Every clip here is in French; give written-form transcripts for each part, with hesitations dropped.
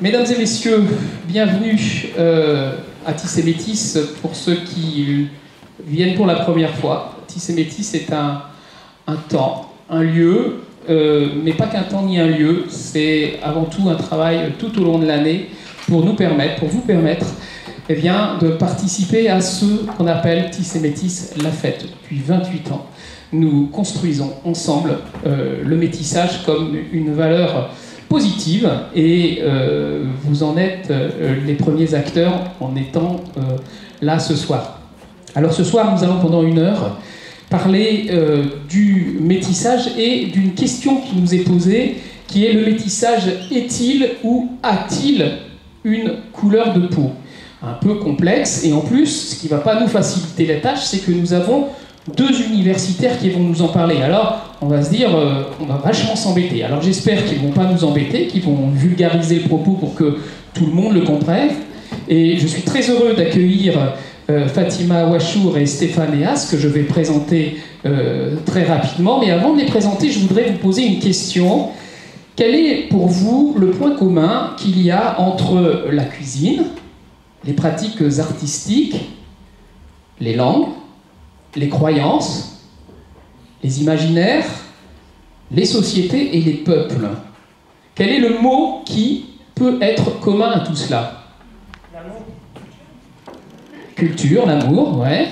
Mesdames et messieurs, bienvenue à Tissé Métis pour ceux qui viennent pour la première fois. Tissé Métis est un temps, un lieu, mais pas qu'un temps ni un lieu, c'est avant tout un travail tout au long de l'année pour vous permettre eh bien, de participer à ce qu'on appelle Tissé Métis la fête. Depuis 28 ans, nous construisons ensemble le métissage comme une valeur positive et vous en êtes les premiers acteurs en étant là ce soir. Alors ce soir, nous allons pendant 1 heure parler du métissage et d'une question qui nous est posée, qui est: le métissage est-il ou a-t-il une couleur de peau? Un peu complexe, et en plus, ce qui ne va pas nous faciliter la tâche, c'est que nous avons 2 universitaires qui vont nous en parler. Alors, on va se dire, on va vachement s'embêter. Alors j'espère qu'ils ne vont pas nous embêter, qu'ils vont vulgariser le propos pour que tout le monde le comprenne. Et je suis très heureux d'accueillir Fatima Wachour et Stéphane Eas, que je vais présenter très rapidement. Mais avant de les présenter, je voudrais vous poser une question. Quel est pour vous le point commun qu'il y a entre la cuisine, les pratiques artistiques, les langues, les croyances, les imaginaires, les sociétés et les peuples? Quel est le mot qui peut être commun à tout cela? L'amour. Culture, l'amour, ouais.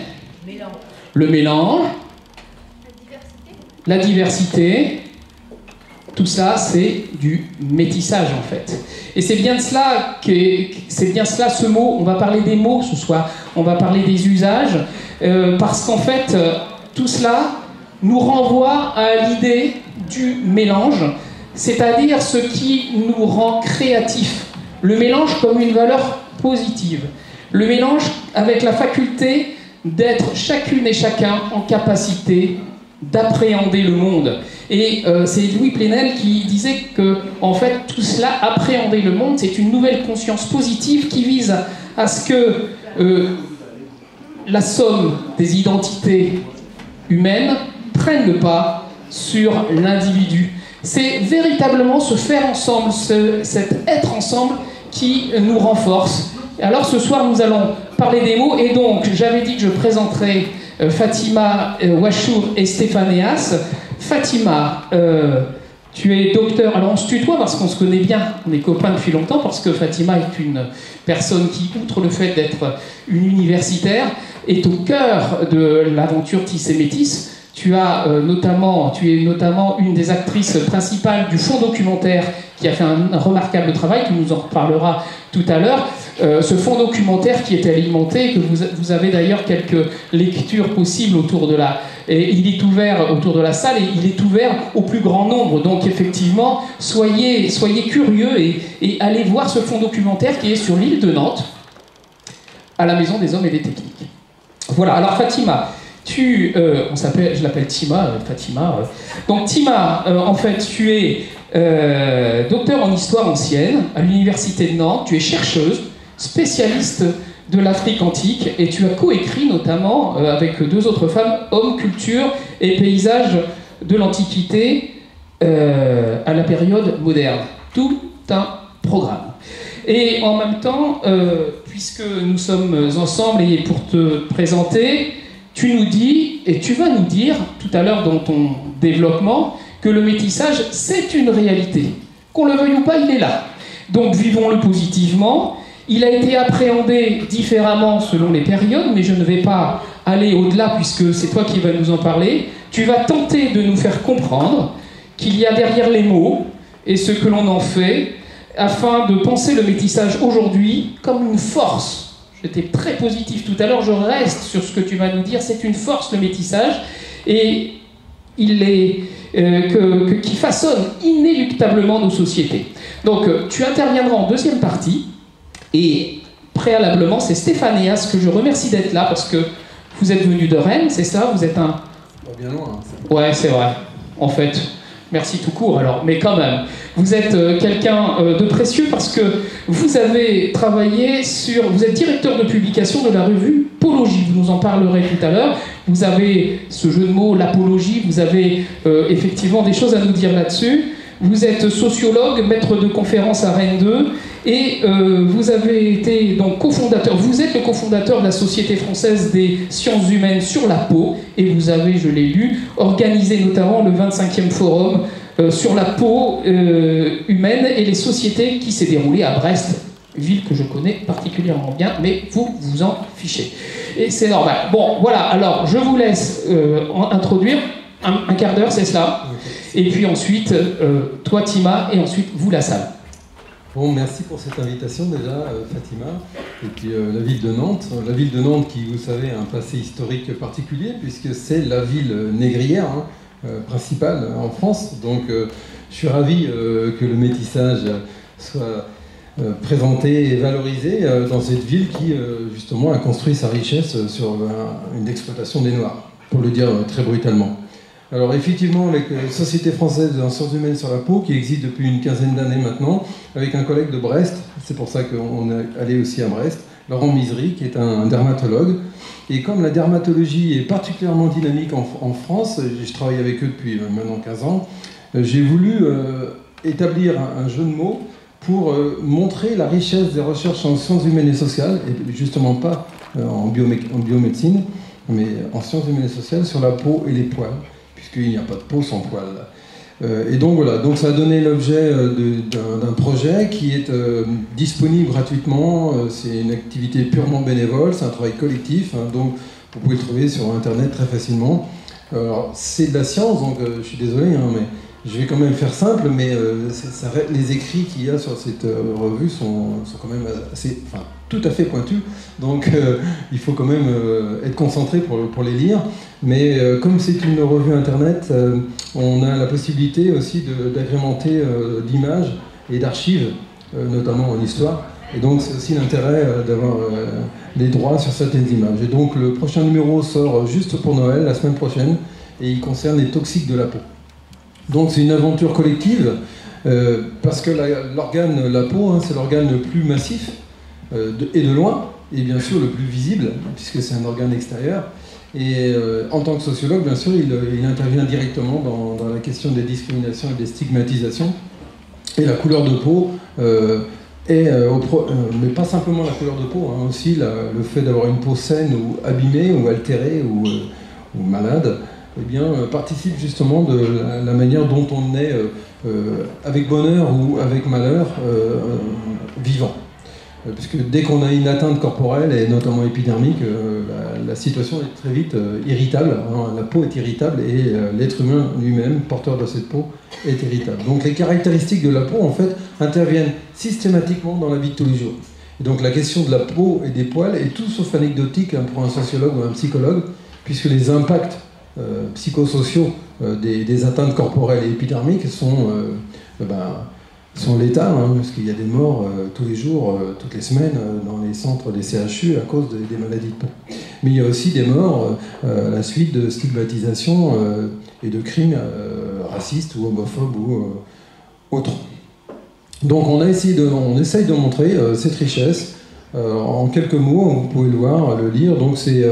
Mélange. Le mélange. La diversité. La diversité. Tout ça, c'est du métissage, en fait. Et c'est bien de cela ce mot. On va parler des mots ce soir. On va parler des usages. Parce qu'en fait, tout cela nous renvoie à l'idée du mélange, c'est-à-dire ce qui nous rend créatifs. Le mélange comme une valeur positive. Le mélange avec la faculté d'être chacune et chacun en capacité d'appréhender le monde. Et c'est Louis Plenel qui disait que, en fait, tout cela, appréhender le monde, c'est une nouvelle conscience positive qui vise à ce que la somme des identités humaines prenne le pas sur l'individu. C'est véritablement ce faire ensemble, cet être ensemble qui nous renforce. Alors ce soir, nous allons parler des mots, et donc j'avais dit que je présenterais Fatima Wachour et Stéphane Eas. Fatima, tu es docteur, alors on se tutoie parce qu'on se connaît bien, on est copains depuis longtemps, parce que Fatima est une personne qui, outre le fait d'être une universitaire, est au cœur de l'aventure Tissé Métis. Tu es notamment une des actrices principales du fonds documentaire qui a fait un remarquable travail, tu nous en reparleras tout à l'heure. Ce fonds documentaire qui est alimenté, que vous avez d'ailleurs quelques lectures possibles autour de la... Et il est ouvert autour de la salle et il est ouvert au plus grand nombre. Donc effectivement, soyez curieux et allez voir ce fonds documentaire qui est sur l'île de Nantes, à la Maison des Hommes et des Techniques. Voilà, alors Fatima, je l'appelle Tima, Fatima. Donc Tima, en fait, tu es docteur en histoire ancienne à l'université de Nantes, tu es chercheuse, spécialiste de l'Afrique antique, et tu as coécrit notamment avec 2 autres femmes Hommes, culture et paysages de l'Antiquité à la période moderne. Tout un programme. Et en même temps, puisque nous sommes ensemble et pour te présenter, tu nous dis, et tu vas nous dire tout à l'heure dans ton développement, que le métissage, c'est une réalité. Qu'on le veuille ou pas, il est là. Donc vivons-le positivement. Il a été appréhendé différemment selon les périodes, mais je ne vais pas aller au-delà puisque c'est toi qui vas nous en parler. Tu vas tenter de nous faire comprendre qu'il y a derrière les mots et ce que l'on en fait, afin de penser le métissage aujourd'hui comme une force. J'étais très positif tout à l'heure, je reste sur ce que tu vas nous dire. C'est une force, le métissage, et qui façonne inéluctablement nos sociétés. Donc tu interviendras en 2e partie. Et préalablement, c'est Stéphane Eas que je remercie d'être là parce que vous êtes venu de Rennes, c'est ça? Vous êtes un... Pas bien loin. Ouais, c'est vrai. En fait, merci tout court alors, mais quand même. Vous êtes quelqu'un de précieux parce que vous avez travaillé sur... Vous êtes directeur de publication de la revue Pologie, vous nous en parlerez tout à l'heure. Vous avez ce jeu de mots, l'apologie, vous avez effectivement des choses à nous dire là-dessus. Vous êtes sociologue, maître de conférences à Rennes 2, Et vous avez été donc cofondateur, vous êtes le cofondateur de la Société française des sciences humaines sur la peau, et vous avez, je l'ai lu, organisé notamment le 25e forum sur la peau humaine et les sociétés qui s'est déroulé à Brest, ville que je connais particulièrement bien, mais vous vous en fichez. Et c'est normal. Bon, voilà, alors je vous laisse introduire, un quart d'heure, c'est cela, et puis ensuite, toi Tima, et ensuite vous la salle. Bon, merci pour cette invitation déjà, Fatima, et puis la ville de Nantes. La ville de Nantes qui, vous savez, a un passé historique particulier, puisque c'est la ville négrière principale en France. Donc je suis ravi que le métissage soit présenté et valorisé dans cette ville qui, justement, a construit sa richesse sur une exploitation des Noirs, pour le dire très brutalement. Alors effectivement, avec la Société française des sciences humaines sur la peau, qui existe depuis une quinzaine d'années maintenant, avec un collègue de Brest, c'est pour ça qu'on est allé aussi à Brest, Laurent Misery, qui est un dermatologue. Et comme la dermatologie est particulièrement dynamique en France, je travaille avec eux depuis maintenant 15 ans, j'ai voulu établir un jeu de mots pour montrer la richesse des recherches en sciences humaines et sociales, et justement pas en biomédecine, mais en sciences humaines et sociales, sur la peau et les poils, puisqu'il n'y a pas de peau sans poils. Et donc voilà, donc ça a donné l'objet d'un projet qui est disponible gratuitement. C'est une activité purement bénévole, c'est un travail collectif, hein, donc vous pouvez le trouver sur Internet très facilement. Alors c'est de la science, donc je suis désolé, hein, mais je vais quand même faire simple, mais les écrits qu'il y a sur cette revue sont quand même assez, enfin, tout à fait pointus, donc il faut quand même être concentré pour les lire. Mais comme c'est une revue internet, on a la possibilité aussi d'agrémenter d'images et d'archives, notamment en histoire. Et donc c'est aussi l'intérêt d'avoir les droits sur certaines images. Et donc le prochain numéro sort juste pour Noël, la semaine prochaine, et il concerne les toxiques de la peau. Donc c'est une aventure collective, parce que l'organe, la peau, hein, c'est l'organe le plus massif, et de loin, et bien sûr le plus visible, puisque c'est un organe extérieur. Et en tant que sociologue, bien sûr, il intervient directement dans la question des discriminations et des stigmatisations. Et la couleur de peau mais pas simplement la couleur de peau, hein, aussi le fait d'avoir une peau saine ou abîmée ou altérée ou malade, eh bien, participe justement de la manière dont on est, avec bonheur ou avec malheur, vivant. Puisque dès qu'on a une atteinte corporelle, et notamment épidermique, la situation est très vite irritable. Hein, la peau est irritable et l'être humain lui-même, porteur de cette peau, est irritable. Donc les caractéristiques de la peau, en fait, interviennent systématiquement dans la vie de tous les jours. Et donc la question de la peau et des poils est tout sauf anecdotique, hein, pour un sociologue ou un psychologue, puisque les impacts psychosociaux des atteintes corporelles et épidermiques sont létales, hein, parce qu'il y a des morts tous les jours, toutes les semaines, dans les centres des CHU à cause des maladies de peau. Mais il y a aussi des morts à la suite de stigmatisation et de crimes racistes ou homophobes ou autres. Donc on essaye de montrer cette richesse en quelques mots, vous pouvez le voir, le lire. Donc c'est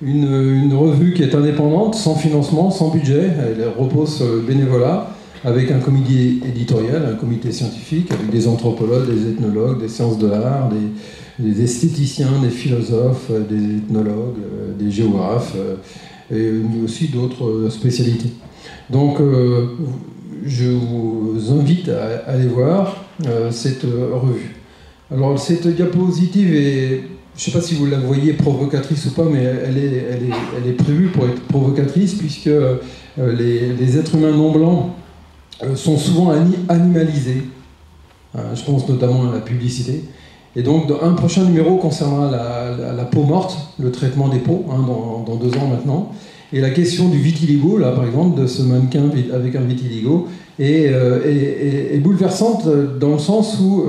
une revue qui est indépendante, sans financement, sans budget, elle repose sur le bénévolat, avec un comité éditorial, un comité scientifique, avec des anthropologues, des ethnologues, des sciences de l'art, des esthéticiens, des philosophes, des ethnologues, des géographes, et aussi d'autres spécialités. Donc je vous invite à aller voir cette revue. Alors cette diapositive est, je ne sais pas si vous la voyez provocatrice ou pas, mais elle est prévue pour être provocatrice, puisque les êtres humains non blancs sont souvent animalisés. Je pense notamment à la publicité. Et donc, un prochain numéro concernera la peau morte, le traitement des peaux, hein, dans 2 ans maintenant. Et la question du vitiligo, là, par exemple, de ce mannequin avec un vitiligo, est bouleversante dans le sens où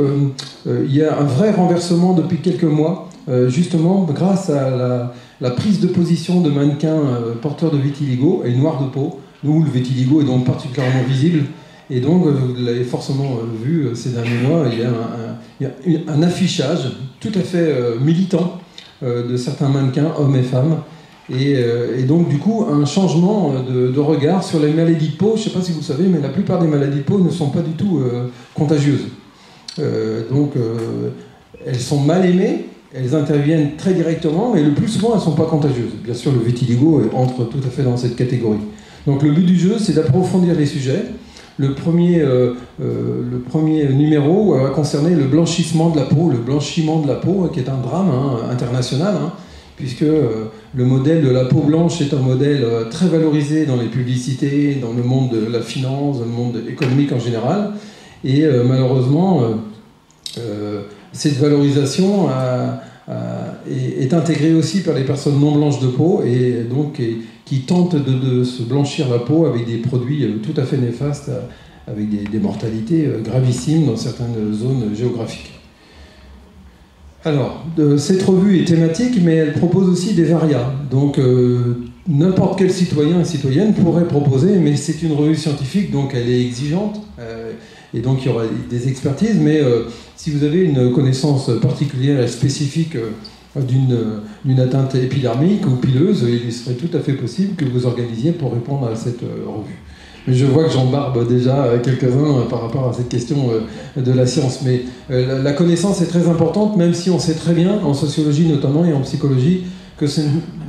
il y a un vrai renversement depuis quelques mois, justement grâce à la prise de position de mannequins porteurs de vitiligo et noirs de peau, où le vitiligo est donc particulièrement visible. Et donc, vous l'avez forcément vu ces derniers mois, il y a un affichage tout à fait militant de certains mannequins, hommes et femmes. Et donc, du coup, un changement de regard sur les maladies de peau. Je ne sais pas si vous le savez, mais la plupart des maladies de peau ne sont pas du tout contagieuses. Elles sont mal aimées, elles interviennent très directement, mais le plus souvent, elles ne sont pas contagieuses. Bien sûr, le vitiligo entre tout à fait dans cette catégorie. Donc le but du jeu, c'est d'approfondir les sujets. Le premier numéro va concerner le blanchissement de la peau, qui est un drame international, puisque le modèle de la peau blanche est un modèle très valorisé dans les publicités, dans le monde de la finance, dans le monde économique en général. Et malheureusement, cette valorisation est intégrée aussi par les personnes non blanches de peau, et donc qui tentent de se blanchir la peau avec des produits tout à fait néfastes, avec des mortalités gravissimes dans certaines zones géographiques. Alors, cette revue est thématique, mais elle propose aussi des varias. Donc, n'importe quel citoyen et citoyenne pourrait proposer, mais c'est une revue scientifique, donc elle est exigeante, et donc il y aura des expertises, mais si vous avez une connaissance particulière et spécifique d'une atteinte épidermique ou pileuse, il serait tout à fait possible que vous organisiez pour répondre à cette revue. Mais je vois que j'embarbe déjà quelques-uns par rapport à cette question de la science. Mais la connaissance est très importante, même si on sait très bien, en sociologie notamment et en psychologie, que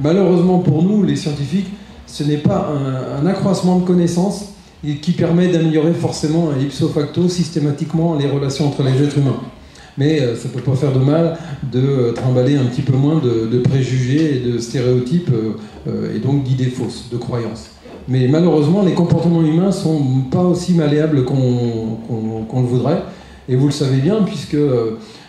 malheureusement pour nous, les scientifiques, ce n'est pas un accroissement de connaissances qui permet d'améliorer forcément ipso facto systématiquement les relations entre les êtres humains. Mais ça ne peut pas faire de mal de trimballer un petit peu moins de préjugés et de stéréotypes, et donc d'idées fausses, de croyances. Mais malheureusement, les comportements humains ne sont pas aussi malléables qu'on le voudrait. Et vous le savez bien, puisque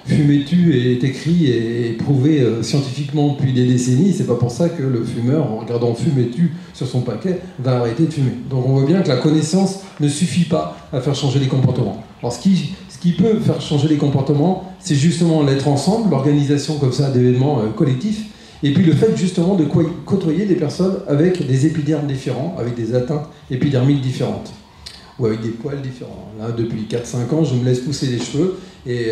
Fumer-tu est écrit et prouvé scientifiquement depuis des décennies. C'est pas pour ça que le fumeur, en regardant Fumer-tu sur son paquet, va arrêter de fumer. Donc on voit bien que la connaissance ne suffit pas à faire changer les comportements. Alors ce qui peut faire changer les comportements, c'est justement l'être ensemble, l'organisation comme ça d'événements collectifs, et puis le fait justement de côtoyer des personnes avec des épidermes différents, avec des atteintes épidermiques différentes, ou avec des poils différents. Là, depuis 4-5 ans, je me laisse pousser les cheveux, et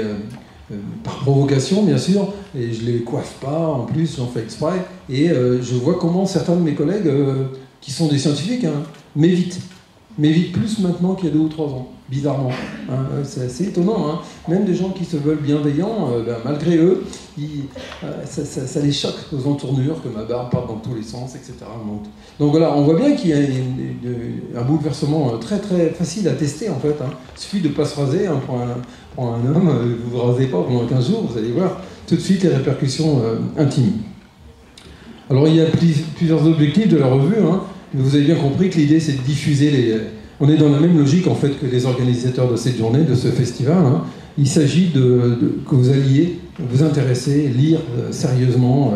par provocation bien sûr, et je les coiffe pas, en plus j'en fais exprès, et je vois comment certains de mes collègues, qui sont des scientifiques, m'évitent plus maintenant qu'il y a 2 ou 3 ans, bizarrement. C'est assez étonnant. Même des gens qui se veulent bienveillants, malgré eux, ça les choque aux entournures, que ma barbe part dans tous les sens, etc. Donc voilà, on voit bien qu'il y a un bouleversement très très facile à tester en fait. Il suffit de ne pas se raser, pour un homme, vous ne vous rasez pas pendant 15 jours, vous allez voir tout de suite les répercussions intimes. Alors il y a plusieurs objectifs de la revue, mais vous avez bien compris que l'idée c'est de diffuser On est dans la même logique en fait que les organisateurs de cette journée, de ce festival. Il s'agit que vous alliez vous intéresser, lire sérieusement,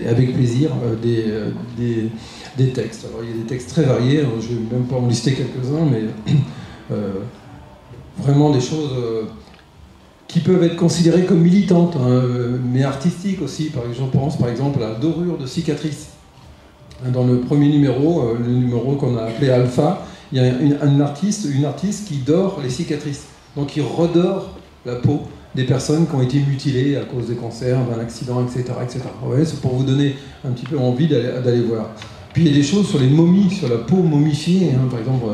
avec plaisir, des textes. Alors il y a des textes très variés, je ne vais même pas en lister quelques-uns, mais vraiment des choses qui peuvent être considérées comme militantes, mais artistiques aussi. Je pense par exemple à la dorure de cicatrices. Dans le premier numéro, le numéro qu'on a appelé Alpha, il y a une artiste qui dore les cicatrices. Donc il redore la peau des personnes qui ont été mutilées à cause des cancers, d'un accident, etc. etc. Ouais, c'est pour vous donner un petit peu envie d'aller voir. Puis il y a des choses sur les momies, sur la peau momifiée, par exemple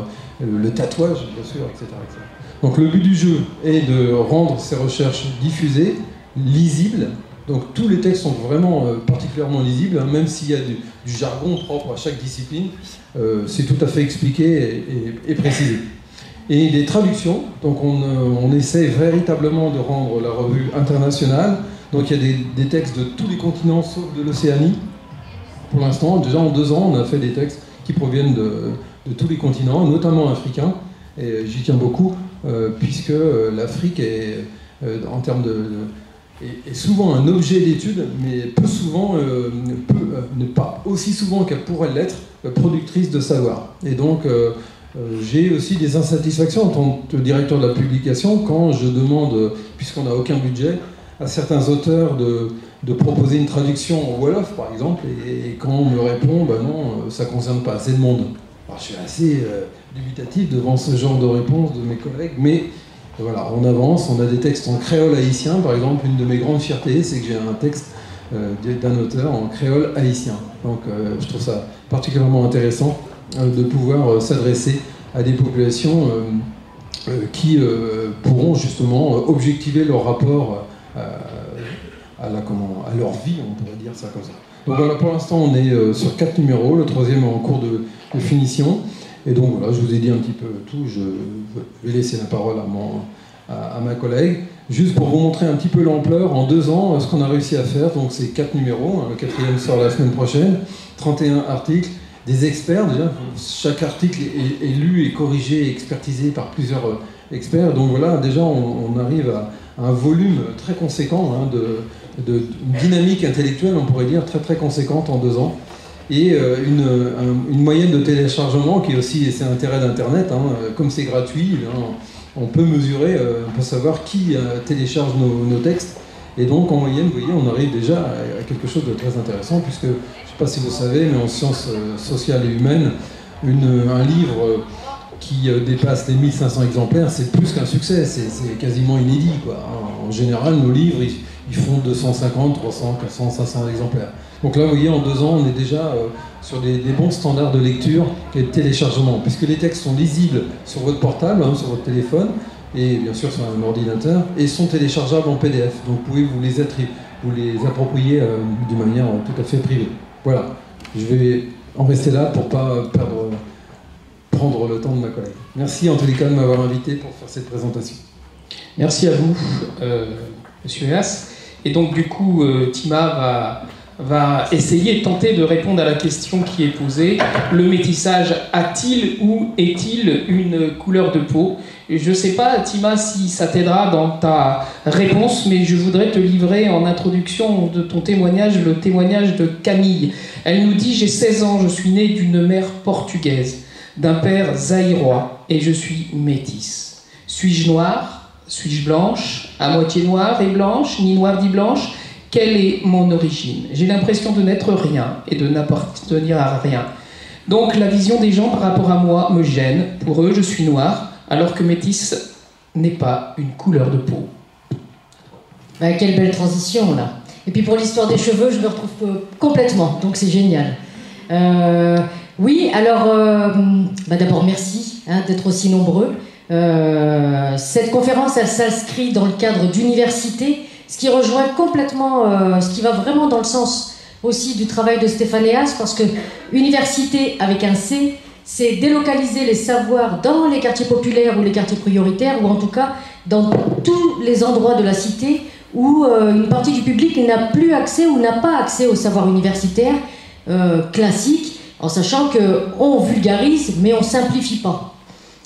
le tatouage, bien sûr, etc., etc. Donc le but du jeu est de rendre ces recherches diffusées, lisibles. Donc tous les textes sont vraiment particulièrement lisibles, même s'il y a du jargon propre à chaque discipline, c'est tout à fait expliqué et précisé. Et des traductions, donc on essaie véritablement de rendre la revue internationale. Donc il y a des textes de tous les continents sauf de l'Océanie. Pour l'instant, déjà en 2 ans, on a fait des textes qui proviennent de tous les continents, notamment africains. Et j'y tiens beaucoup, puisque l'Afrique est, en termes est souvent un objet d'étude, mais peu souvent, ne pas aussi souvent qu'elle pourrait l'être, productrice de savoir. Et donc, j'ai aussi des insatisfactions en tant que directeur de la publication quand je demande, puisqu'on n'a aucun budget, à certains auteurs de proposer une traduction en Wolof, par exemple, et quand on me répond, non, ça ne concerne pas assez de monde. Alors, je suis assez dubitatif devant ce genre de réponse de mes collègues, mais voilà, on avance, on a des textes en créole haïtien, par exemple, une de mes grandes fiertés, c'est que j'ai un texte d'un auteur en créole haïtien. Donc je trouve ça particulièrement intéressant de pouvoir s'adresser à des populations qui pourront justement objectiver leur rapport à leur vie, on pourrait dire ça comme ça. Donc voilà, pour l'instant on est sur 4 numéros, le 3e est en cours de finition. Et donc voilà, je vous ai dit un petit peu tout, je vais laisser la parole à ma collègue. Juste pour vous montrer un petit peu l'ampleur, en 2 ans, ce qu'on a réussi à faire, donc c'est 4 numéros, hein, le 4e sort la semaine prochaine, 31 articles, des experts déjà, chaque article est lu et corrigé et expertisé par plusieurs experts, donc voilà, déjà on arrive à un volume très conséquent, hein, de dynamique intellectuelle, on pourrait dire, très très conséquente en 2 ans, et une moyenne de téléchargement qui est aussi, c'est l'intérêt d'Internet, hein, comme c'est gratuit, hein, on peut mesurer, on peut savoir qui télécharge nos textes. Et donc, en moyenne, vous voyez, on arrive déjà à quelque chose de très intéressant, puisque, je ne sais pas si vous savez, mais en sciences sociales et humaines, un livre qui dépasse les 1500 exemplaires, c'est plus qu'un succès, c'est quasiment inédit, quoi. En général, nos livres, ils font 250, 300, 400, 500 exemplaires. Donc là, vous voyez, en 2 ans, on est déjà sur des bons standards de lecture et de téléchargement, puisque les textes sont lisibles sur votre portable, hein, sur votre téléphone, et bien sûr sur un ordinateur, et sont téléchargeables en PDF. Donc vous pouvez vous les approprier d'une manière tout à fait privée. Voilà, je vais en rester là pour ne pas prendre le temps de ma collègue. Merci en tous les cas de m'avoir invité pour faire cette présentation. Merci à vous, Monsieur Héas. Et donc du coup, Tima va essayer de tenter de répondre à la question qui est posée. Le métissage a-t-il ou est-il une couleur de peau? Je ne sais pas, Tima, si ça t'aidera dans ta réponse, mais je voudrais te livrer en introduction de ton témoignage, le témoignage de Camille. Elle nous dit « J'ai 16 ans, je suis née d'une mère portugaise, d'un père zaïrois, et je suis métisse. Suis-je noire? Suis-je blanche? À moitié noire et blanche, ni noire ni blanche? Quelle est mon origine? J'ai l'impression de n'être rien et de n'appartenir à rien. Donc la vision des gens par rapport à moi me gêne. Pour eux, je suis noire, alors que métisse n'est pas une couleur de peau. » Quelle belle transition, là. Et puis pour l'histoire des cheveux, je me retrouve complètement, donc c'est génial. Oui, alors, d'abord merci d'être aussi nombreux. Cette conférence, elle s'inscrit dans le cadre d'université, ce qui rejoint complètement, ce qui va vraiment dans le sens aussi du travail de Stéphane Héas, parce que université avec un C, c'est délocaliser les savoirs dans les quartiers populaires ou les quartiers prioritaires, ou en tout cas dans tous les endroits de la cité où une partie du public n'a plus accès ou n'a pas accès au savoir universitaire classique, en sachant qu'on vulgarise mais on ne simplifie pas.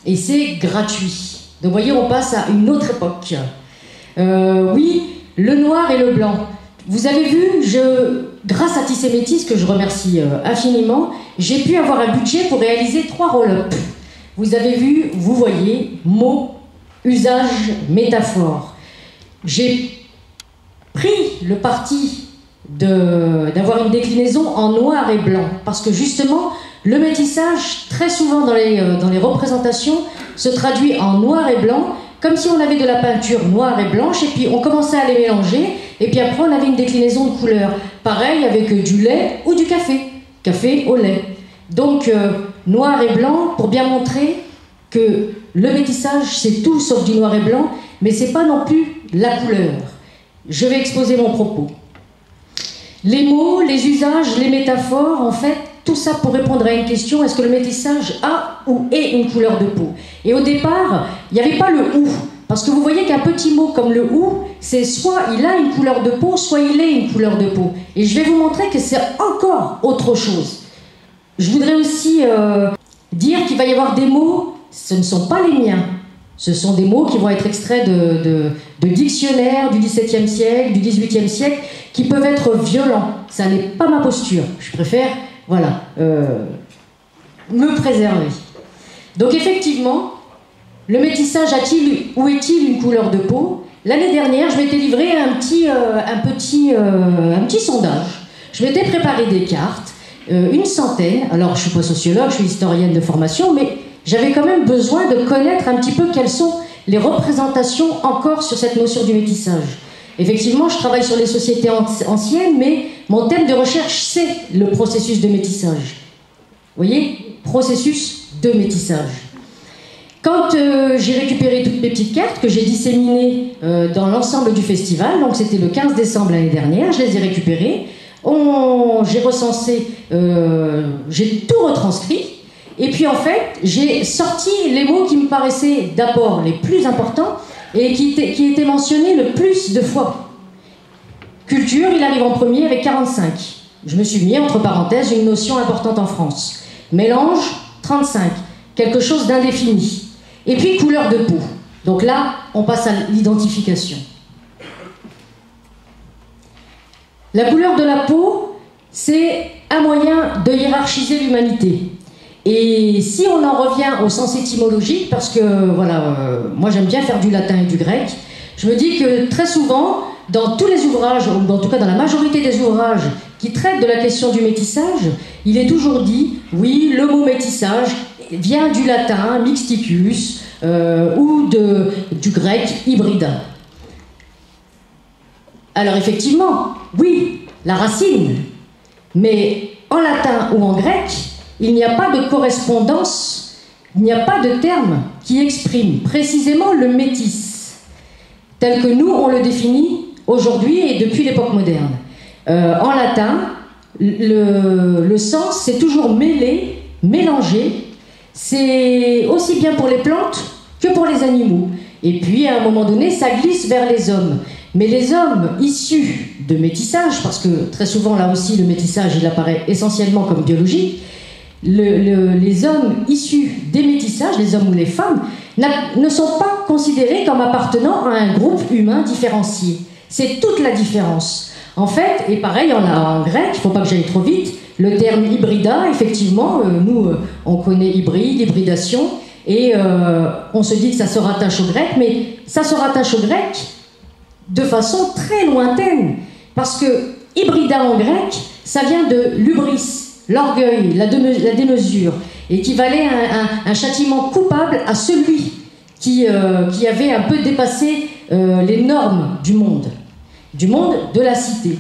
Et c'est gratuit. Donc vous voyez, on passe à une autre époque. Oui, le noir et le blanc. Vous avez vu, grâce à Tissé Métis, que je remercie infiniment, j'ai pu avoir un budget pour réaliser 3 roll-up. Vous avez vu, vous voyez, mots, usage, métaphore. J'ai pris le parti d'avoir une déclinaison en noir et blanc, parce que justement, le métissage, très souvent dans les représentations, se traduit en noir et blanc, comme si on avait de la peinture noire et blanche, et puis on commençait à les mélanger, et puis après on avait une déclinaison de couleurs. Pareil avec du lait ou du café, café au lait. Donc noir et blanc, pour bien montrer que le métissage c'est tout sauf du noir et blanc, mais c'est pas non plus la couleur. Je vais exposer mon propos. Les mots, les usages, les métaphores, en fait, tout ça pour répondre à une question, est-ce que le métissage a ou est une couleur de peau? Et au départ, il n'y avait pas le « ou », parce que vous voyez qu'un petit mot comme le « ou », c'est soit il a une couleur de peau, soit il est une couleur de peau. Et je vais vous montrer que c'est encore autre chose. Je voudrais aussi dire qu'il va y avoir des mots, ce ne sont pas les miens. Ce sont des mots qui vont être extraits de dictionnaires du XVIIe siècle, du XVIIIe siècle, qui peuvent être violents. Ça n'est pas ma posture. Je préfère, voilà, me préserver. Donc effectivement, le métissage a-t-il ou est-il une couleur de peau? L'année dernière, je m'étais livré à un petit sondage. Je m'étais préparé des cartes, une centaine. Alors, je ne suis pas sociologue, je suis historienne de formation, mais j'avais quand même besoin de connaître un petit peu quelles sont les représentations encore sur cette notion du métissage. Effectivement, je travaille sur les sociétés anciennes, mais mon thème de recherche, c'est le processus de métissage. Vous voyez? Processus de métissage. Quand j'ai récupéré toutes mes petites cartes que j'ai disséminées dans l'ensemble du festival, donc c'était le 15 décembre l'année dernière, je les ai récupérées, j'ai recensé, j'ai tout retranscrit, et puis en fait j'ai sorti les mots qui me paraissaient d'abord les plus importants et qui étaient mentionnés le plus de fois. Culture, il arrive en premier avec 45. Je me suis mis entre parenthèses une notion importante en France. Mélange, 35. Quelque chose d'indéfini. Et puis couleur de peau. Donc là, on passe à l'identification. La couleur de la peau, c'est un moyen de hiérarchiser l'humanité. Et si on en revient au sens étymologique, parce que voilà, moi j'aime bien faire du latin et du grec, je me dis que très souvent, dans tous les ouvrages, ou en tout cas dans la majorité des ouvrages qui traitent de la question du métissage, il est toujours dit, oui, le mot métissage vient du latin mixticus ou du grec hybrida. Alors effectivement, oui, la racine, mais en latin ou en grec, il n'y a pas de correspondance, il n'y a pas de terme qui exprime précisément le métis, tel que nous on le définit aujourd'hui et depuis l'époque moderne. En latin, le sens c'est toujours mêlé, mélangé. C'est aussi bien pour les plantes que pour les animaux. Et puis, à un moment donné, ça glisse vers les hommes. Mais les hommes issus de métissage, parce que très souvent, là aussi, le métissage, il apparaît essentiellement comme biologique, les hommes issus des métissages, les hommes ou les femmes, ne sont pas considérés comme appartenant à un groupe humain différencié. C'est toute la différence. En fait, et pareil, en grec, il ne faut pas que j'aille trop vite, le terme hybrida, effectivement, nous, on connaît hybride, hybridation, et on se dit que ça se rattache au grec, mais ça se rattache au grec de façon très lointaine, parce que hybrida en grec, ça vient de l'hubris, l'orgueil, la démesure, et qui valait un châtiment coupable à celui qui avait un peu dépassé les normes du monde de la cité.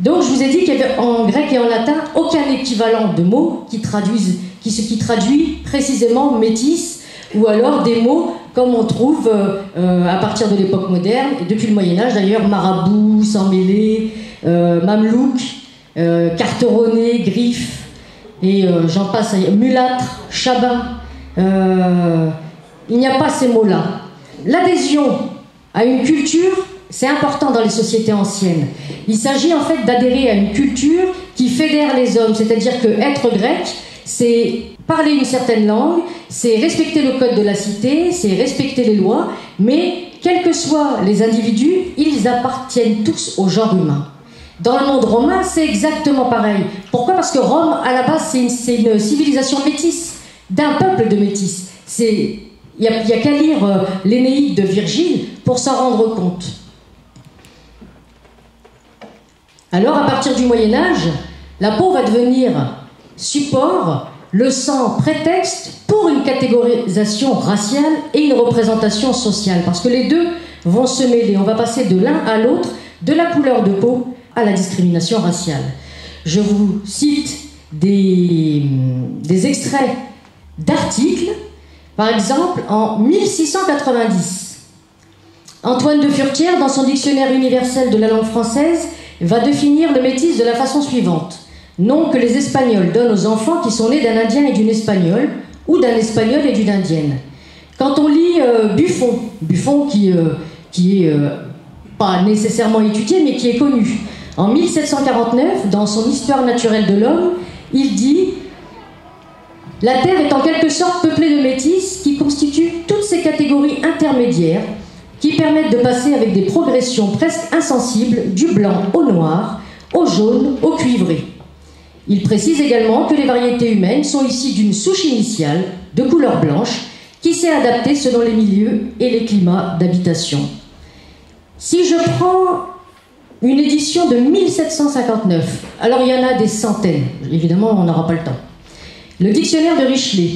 Donc je vous ai dit qu'il y avait en grec et en latin aucun équivalent de mots qui traduit précisément métis, ou alors des mots comme on trouve à partir de l'époque moderne, et depuis le Moyen-Âge d'ailleurs, marabout, sans mêler, mamelouk, carteronné, griffe, et j'en passe, mulâtre, chabin. Il n'y a pas ces mots-là. L'adhésion à une culture, c'est important dans les sociétés anciennes. Il s'agit en fait d'adhérer à une culture qui fédère les hommes, c'est-à-dire que être grec, c'est parler une certaine langue, c'est respecter le code de la cité, c'est respecter les lois, mais quels que soient les individus, ils appartiennent tous au genre humain. Dans le monde romain, c'est exactement pareil. Pourquoi ? Parce que Rome, à la base, c'est une civilisation métisse, d'un peuple de métis. Il n'y a qu'à lire l'Énéide de Virgile pour s'en rendre compte. Alors, à partir du Moyen-Âge, la peau va devenir support, le sang prétexte pour une catégorisation raciale et une représentation sociale, parce que les deux vont se mêler. On va passer de l'un à l'autre, de la couleur de peau à la discrimination raciale. Je vous cite des extraits d'articles. Par exemple, en 1690, Antoine de Furetière, dans son dictionnaire universel de la langue française, va définir le métis de la façon suivante. Nom que les Espagnols donnent aux enfants qui sont nés d'un Indien et d'une Espagnole, ou d'un Espagnol et d'une Indienne. Quand on lit Buffon qui est pas nécessairement étudié, mais qui est connu, en 1749, dans son Histoire naturelle de l'homme, il dit « La Terre est en quelque sorte peuplée de métis qui constituent toutes ces catégories intermédiaires qui permettent de passer avec des progressions presque insensibles du blanc au noir, au jaune, au cuivré. » Il précise également que les variétés humaines sont issues d'une souche initiale de couleur blanche qui s'est adaptée selon les milieux et les climats d'habitation. Si je prends une édition de 1759, alors il y en a des centaines, évidemment on n'aura pas le temps. Le dictionnaire de Richelet,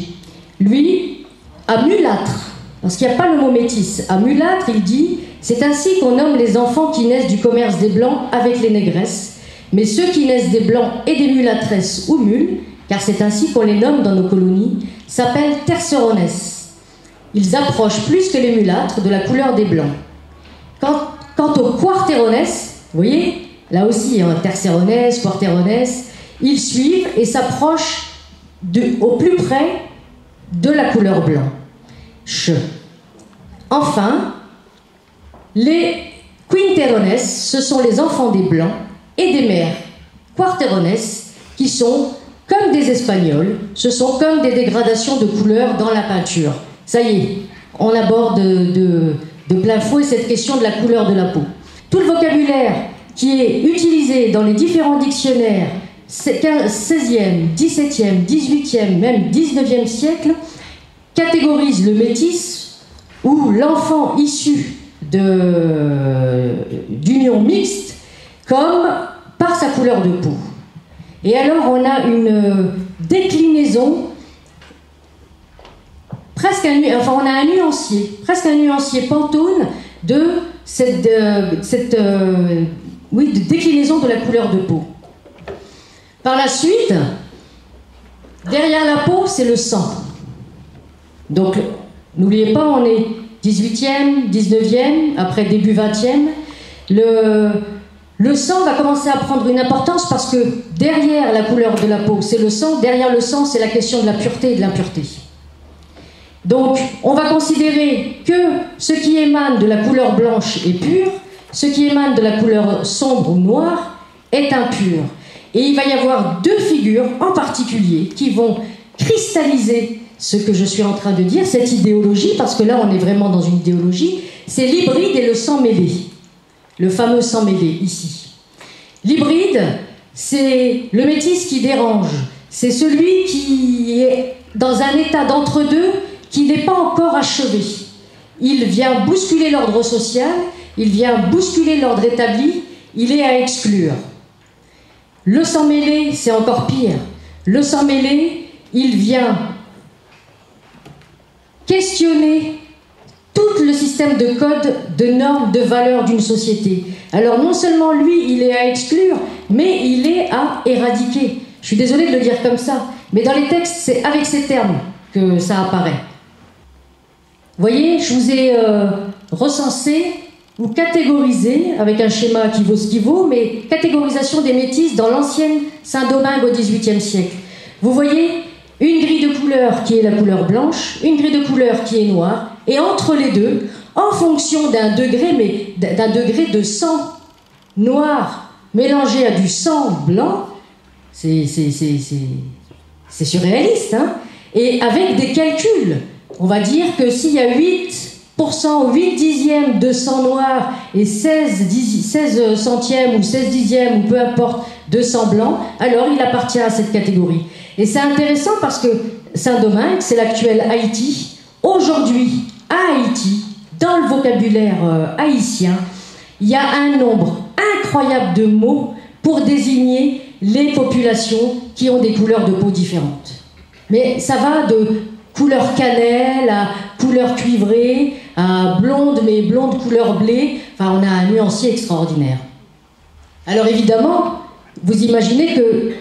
lui, à mulâtre, parce qu'il n'y a pas le mot métis, à mulâtre il dit « C'est ainsi qu'on nomme les enfants qui naissent du commerce des blancs avec les négresses, mais ceux qui naissent des blancs et des mulâtresses ou mules, car c'est ainsi qu'on les nomme dans nos colonies, s'appellent tercerones. ils approchent plus que les mulâtres de la couleur des blancs. Quant aux cuarterones, vous voyez, là aussi, hein, tercerones, cuarterones, ils suivent et s'approchent au plus près de la couleur blanche. Enfin, les quinterones, ce sont les enfants des blancs et des mères cuarterones qui sont comme des espagnols, ce sont comme des dégradations de couleurs dans la peinture. Ça y est, on aborde de plein fouet cette question de la couleur de la peau. Tout le vocabulaire qui est utilisé dans les différents dictionnaires 16e, 17e, 18e, même 19e siècle catégorise le métis ou l'enfant issu d'union mixte comme par sa couleur de peau. Et alors on a une déclinaison, on a un nuancier, presque un nuancier Pantone de cette déclinaison de la couleur de peau. Par la suite, derrière la peau, c'est le sang. Donc, n'oubliez pas, on est 18e, 19e, après début 20e. Le sang va commencer à prendre une importance parce que derrière la couleur de la peau, c'est le sang. Derrière le sang, c'est la question de la pureté et de l'impureté. Donc, on va considérer que ce qui émane de la couleur blanche est pur, ce qui émane de la couleur sombre ou noire est impur. Et il va y avoir deux figures en particulier qui vont cristalliser ce que je suis en train de dire, cette idéologie, parce que là on est vraiment dans une idéologie, c'est l'hybride et le sang mêlé. Le fameux sang mêlé, ici. L'hybride, c'est le métis qui dérange. C'est celui qui est dans un état d'entre-deux qui n'est pas encore achevé. Il vient bousculer l'ordre social, il vient bousculer l'ordre établi, il est à exclure. Le sang mêlé, c'est encore pire. Le sang mêlé, il vient questionner tout le système de codes, de normes, de valeurs d'une société. Alors non seulement lui, il est à exclure, mais il est à éradiquer. Je suis désolée de le dire comme ça, mais dans les textes, c'est avec ces termes que ça apparaît. Vous voyez, je vous ai recensé ou catégorisé, avec un schéma qui vaut ce qui vaut, mais catégorisation des métis dans l'ancienne Saint-Domingue au XVIIIe siècle. Vous voyez une grille de couleur qui est la couleur blanche, une grille de couleur qui est noire, et entre les deux, en fonction d'un degré, mais d'un degré de sang noir mélangé à du sang blanc, c'est surréaliste, hein, et avec des calculs. On va dire que s'il y a 8 dixièmes de sang noir et 16 centièmes ou 16 dixièmes ou peu importe de sang blanc, alors il appartient à cette catégorie. Et c'est intéressant parce que Saint-Domingue, c'est l'actuel Haïti. Aujourd'hui, à Haïti, dans le vocabulaire haïtien, il y a un nombre incroyable de mots pour désigner les populations qui ont des couleurs de peau différentes. Mais ça va de couleur cannelle à couleur cuivrée, à blonde, mais blonde couleur blé. Enfin, on a un nuancier extraordinaire. Alors évidemment, vous imaginez que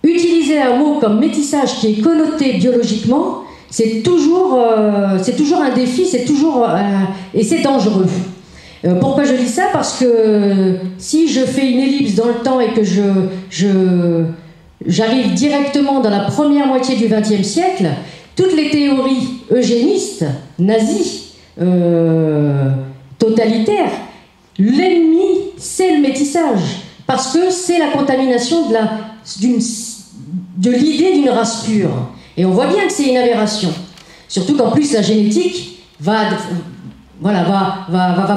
utiliser un mot comme métissage qui est connoté biologiquement, c'est toujours un défi, et c'est dangereux. Pourquoi je dis ça? Parce que si je fais une ellipse dans le temps et que j'arrive directement dans la première moitié du XXe siècle, toutes les théories eugénistes, nazies, totalitaires, l'ennemi, c'est le métissage. Parce que c'est la contamination de l'idée d'une race pure. Et on voit bien que c'est une aberration. Surtout qu'en plus, la génétique va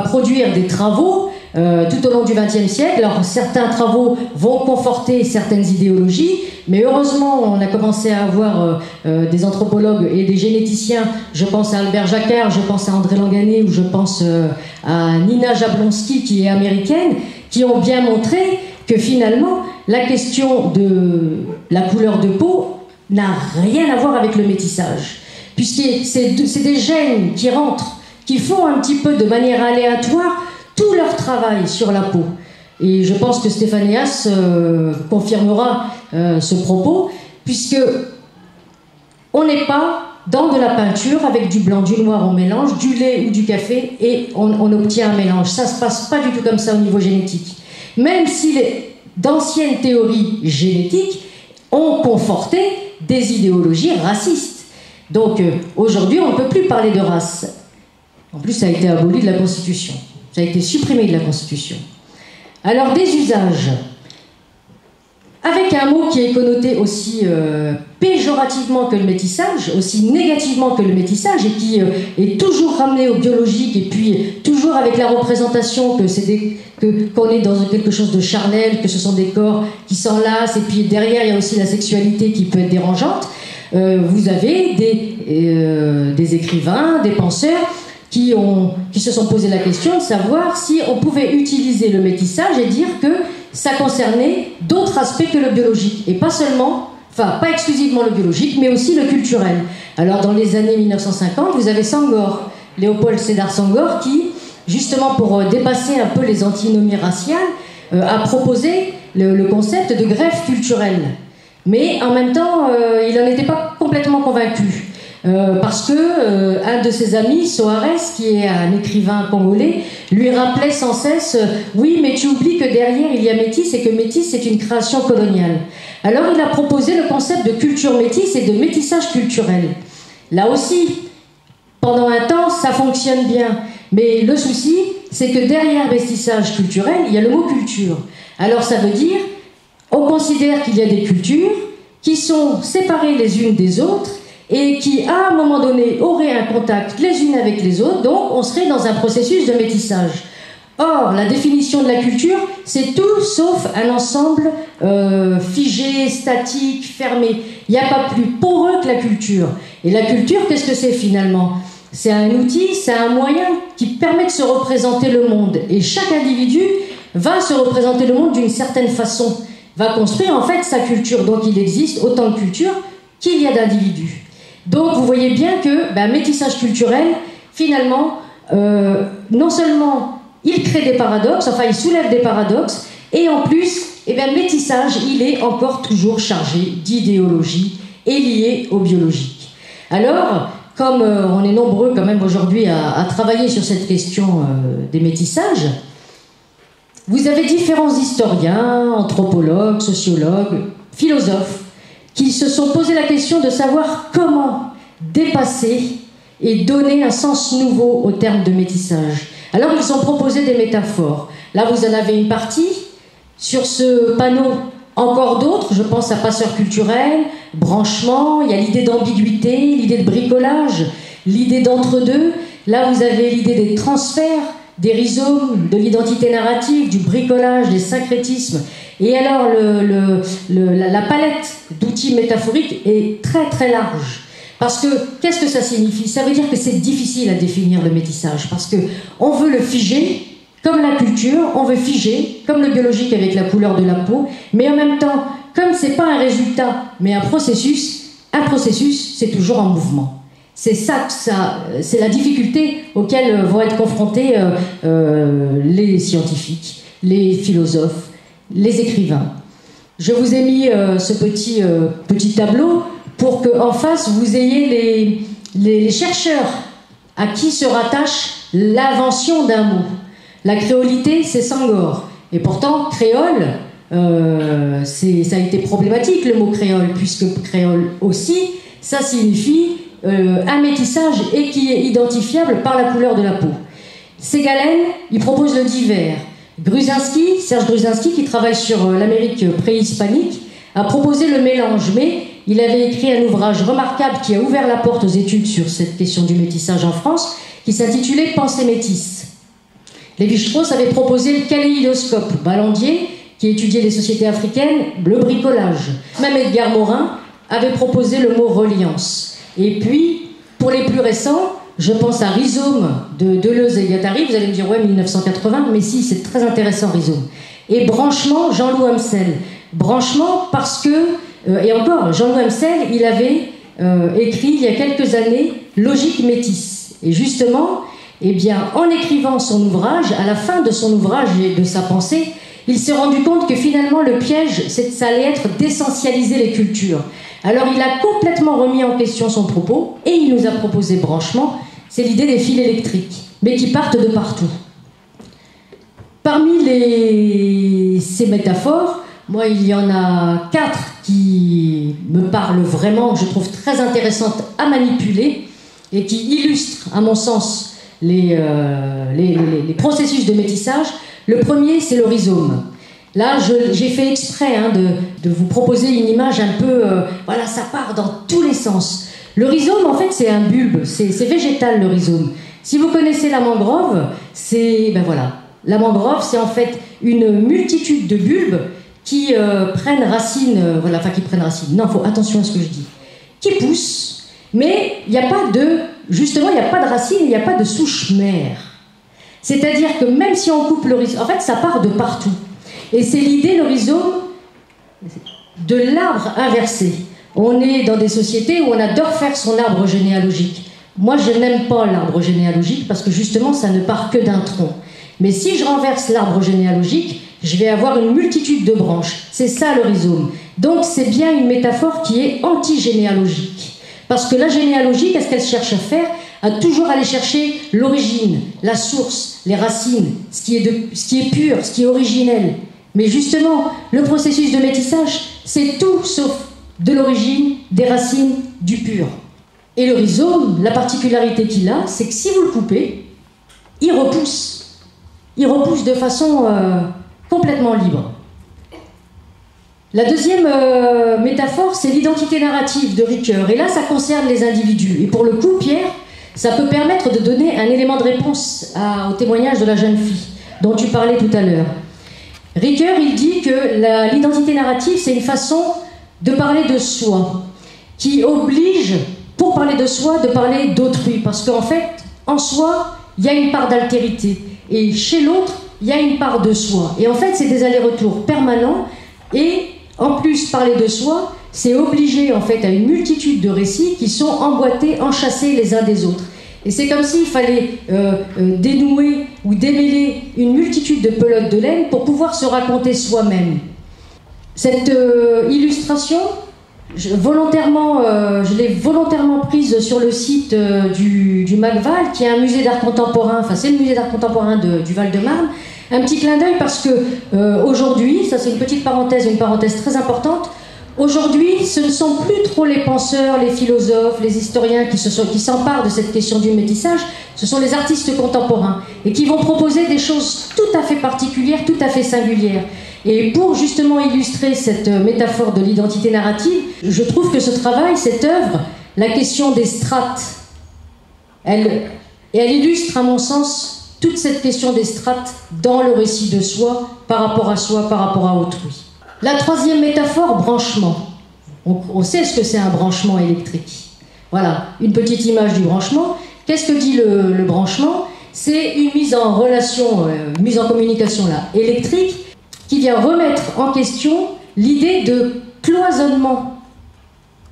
produire des travaux tout au long du XXe siècle. Alors, certains travaux vont conforter certaines idéologies, mais heureusement, on a commencé à avoir des anthropologues et des généticiens. Je pense à Albert Jacquard, je pense à André Langanet, ou je pense à Nina Jablonski, qui est américaine, qui ont bien montré que finalement, la question de la couleur de peau n'a rien à voir avec le métissage. Puisque c'est des gènes qui rentrent, qui font un petit peu de manière aléatoire tout leur travail sur la peau. Et je pense que Stéphanéas confirmera ce propos, puisque on n'est pas dans de la peinture avec du blanc, du noir, on mélange, du lait ou du café et on obtient un mélange. Ça ne se passe pas du tout comme ça au niveau génétique. Même si d'anciennes théories génétiques ont conforté des idéologies racistes. Donc aujourd'hui, on ne peut plus parler de race. En plus, ça a été aboli de la Constitution. Ça a été supprimé de la Constitution. Alors, des usages. Avec un mot qui est connoté aussi péjorativement que le métissage, aussi négativement que le métissage, et qui est toujours ramené au biologique, et puis toujours avec la représentation qu'on est dans quelque chose de charnel, que ce sont des corps qui s'enlacent, et puis derrière il y a aussi la sexualité qui peut être dérangeante. Vous avez des écrivains, des penseurs qui se sont posé la question de savoir si on pouvait utiliser le métissage et dire que ça concernait d'autres aspects que le biologique, et pas seulement, enfin pas exclusivement le biologique, mais aussi le culturel. Alors dans les années 1950, vous avez Senghor, Léopold Sédar Senghor, qui, justement pour dépasser un peu les antinomies raciales, a proposé le concept de greffe culturelle. Mais en même temps, il n'en était pas complètement convaincu. Parce que un de ses amis, Soares, qui est un écrivain congolais, lui rappelait sans cesse oui, mais tu oublies que derrière il y a métis et que métis c'est une création coloniale. Alors il a proposé le concept de culture métisse et de métissage culturel. Là aussi, pendant un temps, ça fonctionne bien. Mais le souci, c'est que derrière métissage culturel, il y a le mot culture. Alors ça veut dire, on considère qu'il y a des cultures qui sont séparées les unes des autres et qui, à un moment donné, auraient un contact les unes avec les autres, donc on serait dans un processus de métissage. Or, la définition de la culture, c'est tout sauf un ensemble figé, statique, fermé. Il n'y a pas plus poreux que la culture. Et la culture, qu'est-ce que c'est finalement ? C'est un outil, c'est un moyen qui permet de se représenter le monde. Et chaque individu va se représenter le monde d'une certaine façon, va construire en fait sa culture. Donc il existe autant de cultures qu'il y a d'individus. Donc vous voyez bien que métissage culturel, finalement, non seulement il crée des paradoxes, enfin il soulève des paradoxes, et en plus, métissage, il est encore toujours chargé d'idéologie et lié au biologique. Alors, comme on est nombreux quand même aujourd'hui à travailler sur cette question des métissages, vous avez différents historiens, anthropologues, sociologues, philosophes, qui se sont posé la question de savoir comment dépasser et donner un sens nouveau au terme de métissage. Alors ils ont proposé des métaphores. Là vous en avez une partie. Sur ce panneau, encore d'autres, je pense à passeur culturel, branchement, il y a l'idée d'ambiguïté, l'idée de bricolage, l'idée d'entre-deux. Là vous avez l'idée des transferts, des rhizomes, de l'identité narrative, du bricolage, des syncrétismes. Et alors la palette d'outils métaphoriques est très très large. Parce que, qu'est-ce que ça signifie ? Ça veut dire que c'est difficile à définir le métissage, parce qu'on veut le figer, comme la culture, on veut figer, comme le biologique avec la couleur de la peau, mais en même temps, comme c'est pas un résultat, mais un processus, c'est toujours en mouvement. C'est c'est la difficulté auquel vont être confrontés les scientifiques, les philosophes, les écrivains. Je vous ai mis ce petit tableau pour qu'en face, vous ayez les chercheurs à qui se rattache l'invention d'un mot. La créolité, c'est Senghor. Et pourtant, créole, ça a été problématique, le mot créole, puisque créole aussi, ça signifie un métissage et qui est identifiable par la couleur de la peau. Ségalen, il propose le divers. Gruzinski, Serge Gruzinski, qui travaille sur l'Amérique préhispanique, a proposé le mélange, mais il avait écrit un ouvrage remarquable qui a ouvert la porte aux études sur cette question du métissage en France, qui s'intitulait « Pensée métisse ». Lévi-Strauss avait proposé le kaléidoscope, Ballandier, qui étudiait les sociétés africaines, le bricolage. Même Edgar Morin avait proposé le mot « reliance ». Et puis, pour les plus récents, je pense à Rhizome de Deleuze et Guattari. Vous allez me dire, ouais, 1980, mais si, c'est très intéressant, Rhizome. Et branchement, Jean-Loup Amsel. Branchement parce que, et encore, Jean-Loup Amsel, il avait écrit il y a quelques années Logique métisse. Et justement, en écrivant son ouvrage, à la fin de son ouvrage et de sa pensée, il s'est rendu compte que finalement le piège, ça allait être d'essentialiser les cultures. Alors il a complètement remis en question son propos et il nous a proposé branchement, c'est l'idée des fils électriques, mais qui partent de partout. Parmi ces métaphores, moi il y en a 4 qui me parlent vraiment, que je trouve très intéressantes à manipuler et qui illustrent, à mon sens, les processus de métissage. Le premier, c'est le rhizome. Là, j'ai fait exprès de vous proposer une image un peu... voilà, ça part dans tous les sens. Le rhizome, en fait, c'est un bulbe, c'est végétal, le rhizome. Si vous connaissez la mangrove, c'est... Ben voilà, la mangrove, c'est en fait une multitude de bulbes qui prennent racine... voilà, enfin, qui prennent racine. Non, faut attention à ce que je dis. Qui poussent, mais il n'y a pas de... Justement, il n'y a pas de racine, il n'y a pas de souche mère. C'est-à-dire que même si on coupe le rhizome... En fait, ça part de partout. Et c'est l'idée, le rhizome, de l'arbre inversé. On est dans des sociétés où on adore faire son arbre généalogique. Moi, je n'aime pas l'arbre généalogique parce que justement, ça ne part que d'un tronc. Mais si je renverse l'arbre généalogique, je vais avoir une multitude de branches. C'est ça le rhizome. Donc, c'est bien une métaphore qui est anti-généalogique. Parce que la généalogie, qu'est-ce qu'elle cherche à faire? À toujours aller chercher l'origine, la source, les racines, ce qui est pur, ce qui est originel. Mais justement, le processus de métissage, c'est tout sauf de l'origine, des racines, du pur. Et le rhizome, la particularité qu'il a, c'est que si vous le coupez, il repousse. Il repousse de façon complètement libre. La deuxième métaphore, c'est l'identité narrative de Ricoeur. Et là, ça concerne les individus. Et pour le coup, Pierre, ça peut permettre de donner un élément de réponse au témoignage de la jeune fille dont tu parlais tout à l'heure. Ricoeur, il dit que l'identité narrative, c'est une façon de parler de soi, qui oblige, pour parler de soi, de parler d'autrui. Parce qu'en fait, en soi, il y a une part d'altérité. Et chez l'autre, il y a une part de soi. Et en fait, c'est des allers-retours permanents. Et en plus, parler de soi, c'est obliger en fait à une multitude de récits qui sont emboîtés, enchâssés les uns des autres. Et c'est comme s'il fallait dénouer ou démêler une multitude de pelotes de laine pour pouvoir se raconter soi-même. Cette illustration, je l'ai volontairement prise sur le site du Macval, qui est un musée d'art contemporain, enfin c'est le musée d'art contemporain du Val-de-Marne. Un petit clin d'œil parce que aujourd'hui, ça c'est une petite parenthèse, une parenthèse très importante, aujourd'hui ce ne sont plus trop les penseurs, les philosophes, les historiens qui s'emparent de cette question du métissage, ce sont les artistes contemporains et qui vont proposer des choses tout à fait particulières, tout à fait singulières. Et pour justement illustrer cette métaphore de l'identité narrative, je trouve que ce travail, cette œuvre, la question des strates, elle illustre à mon sens toute cette question des strates dans le récit de soi, par rapport à autrui. La troisième métaphore, branchement. On sait ce que c'est un branchement électrique. Voilà, une petite image du branchement. Qu'est-ce que dit le branchement? C'est une mise en relation, mise en communication là, électrique, qui vient remettre en question l'idée de cloisonnement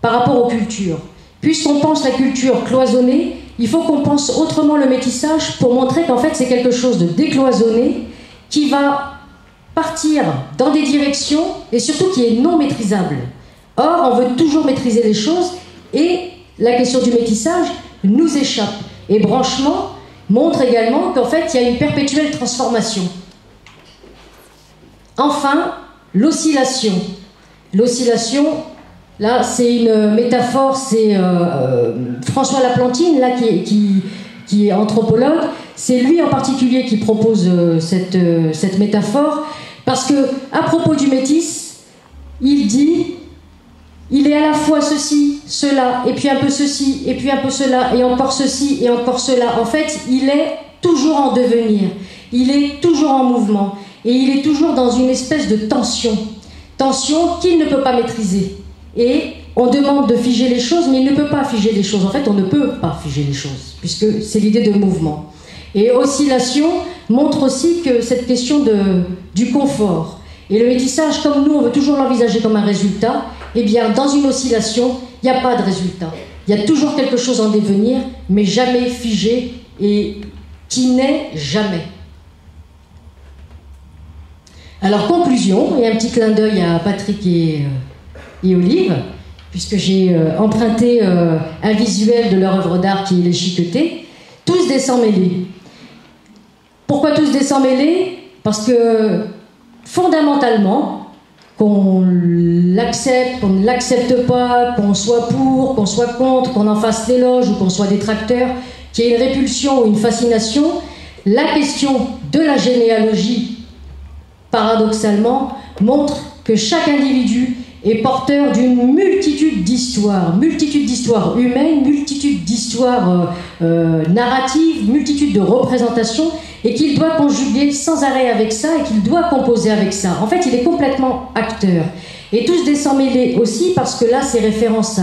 par rapport aux cultures. Puisqu'on pense la culture cloisonnée, il faut qu'on pense autrement le métissage pour montrer qu'en fait c'est quelque chose de décloisonné qui va partir dans des directions et surtout qui est non maîtrisable. Or, on veut toujours maîtriser les choses et la question du métissage nous échappe. Et branchement montre également qu'en fait il y a une perpétuelle transformation. Enfin, l'oscillation. L'oscillation, là, c'est une métaphore, c'est François Laplantine, là, qui est anthropologue. C'est lui en particulier qui propose cette métaphore, parce que à propos du métis, il dit, il est à la fois ceci, cela, et puis un peu ceci, et puis un peu cela, et encore ceci, et encore cela. En fait, il est toujours en devenir, il est toujours en mouvement. Et il est toujours dans une espèce de tension qu'il ne peut pas maîtriser. Et on demande de figer les choses, mais il ne peut pas figer les choses. En fait, on ne peut pas figer les choses, puisque c'est l'idée de mouvement. Et oscillation montre aussi que cette question du confort. Et le métissage, comme nous, on veut toujours l'envisager comme un résultat, eh bien, dans une oscillation, il n'y a pas de résultat. Il y a toujours quelque chose en devenir, mais jamais figé et qui n'est jamais. Alors, conclusion, et un petit clin d'œil à Patrick et Olive, puisque j'ai emprunté un visuel de leur œuvre d'art qui est l'échiqueté, tous des sans mêlés. Pourquoi tous des sans mêlés? Parce que fondamentalement, qu'on l'accepte, qu'on ne l'accepte pas, qu'on soit pour, qu'on soit contre, qu'on en fasse l'éloge ou qu'on soit détracteur, qu'il y ait une répulsion ou une fascination, la question de la généalogie, paradoxalement, montre que chaque individu est porteur d'une multitude d'histoires humaines, multitude d'histoires narratives, multitude de représentations, et qu'il doit conjuguer sans arrêt avec ça, et qu'il doit composer avec ça. En fait, il est complètement acteur. Et tous des sans mêlés aussi, parce que là, c'est référence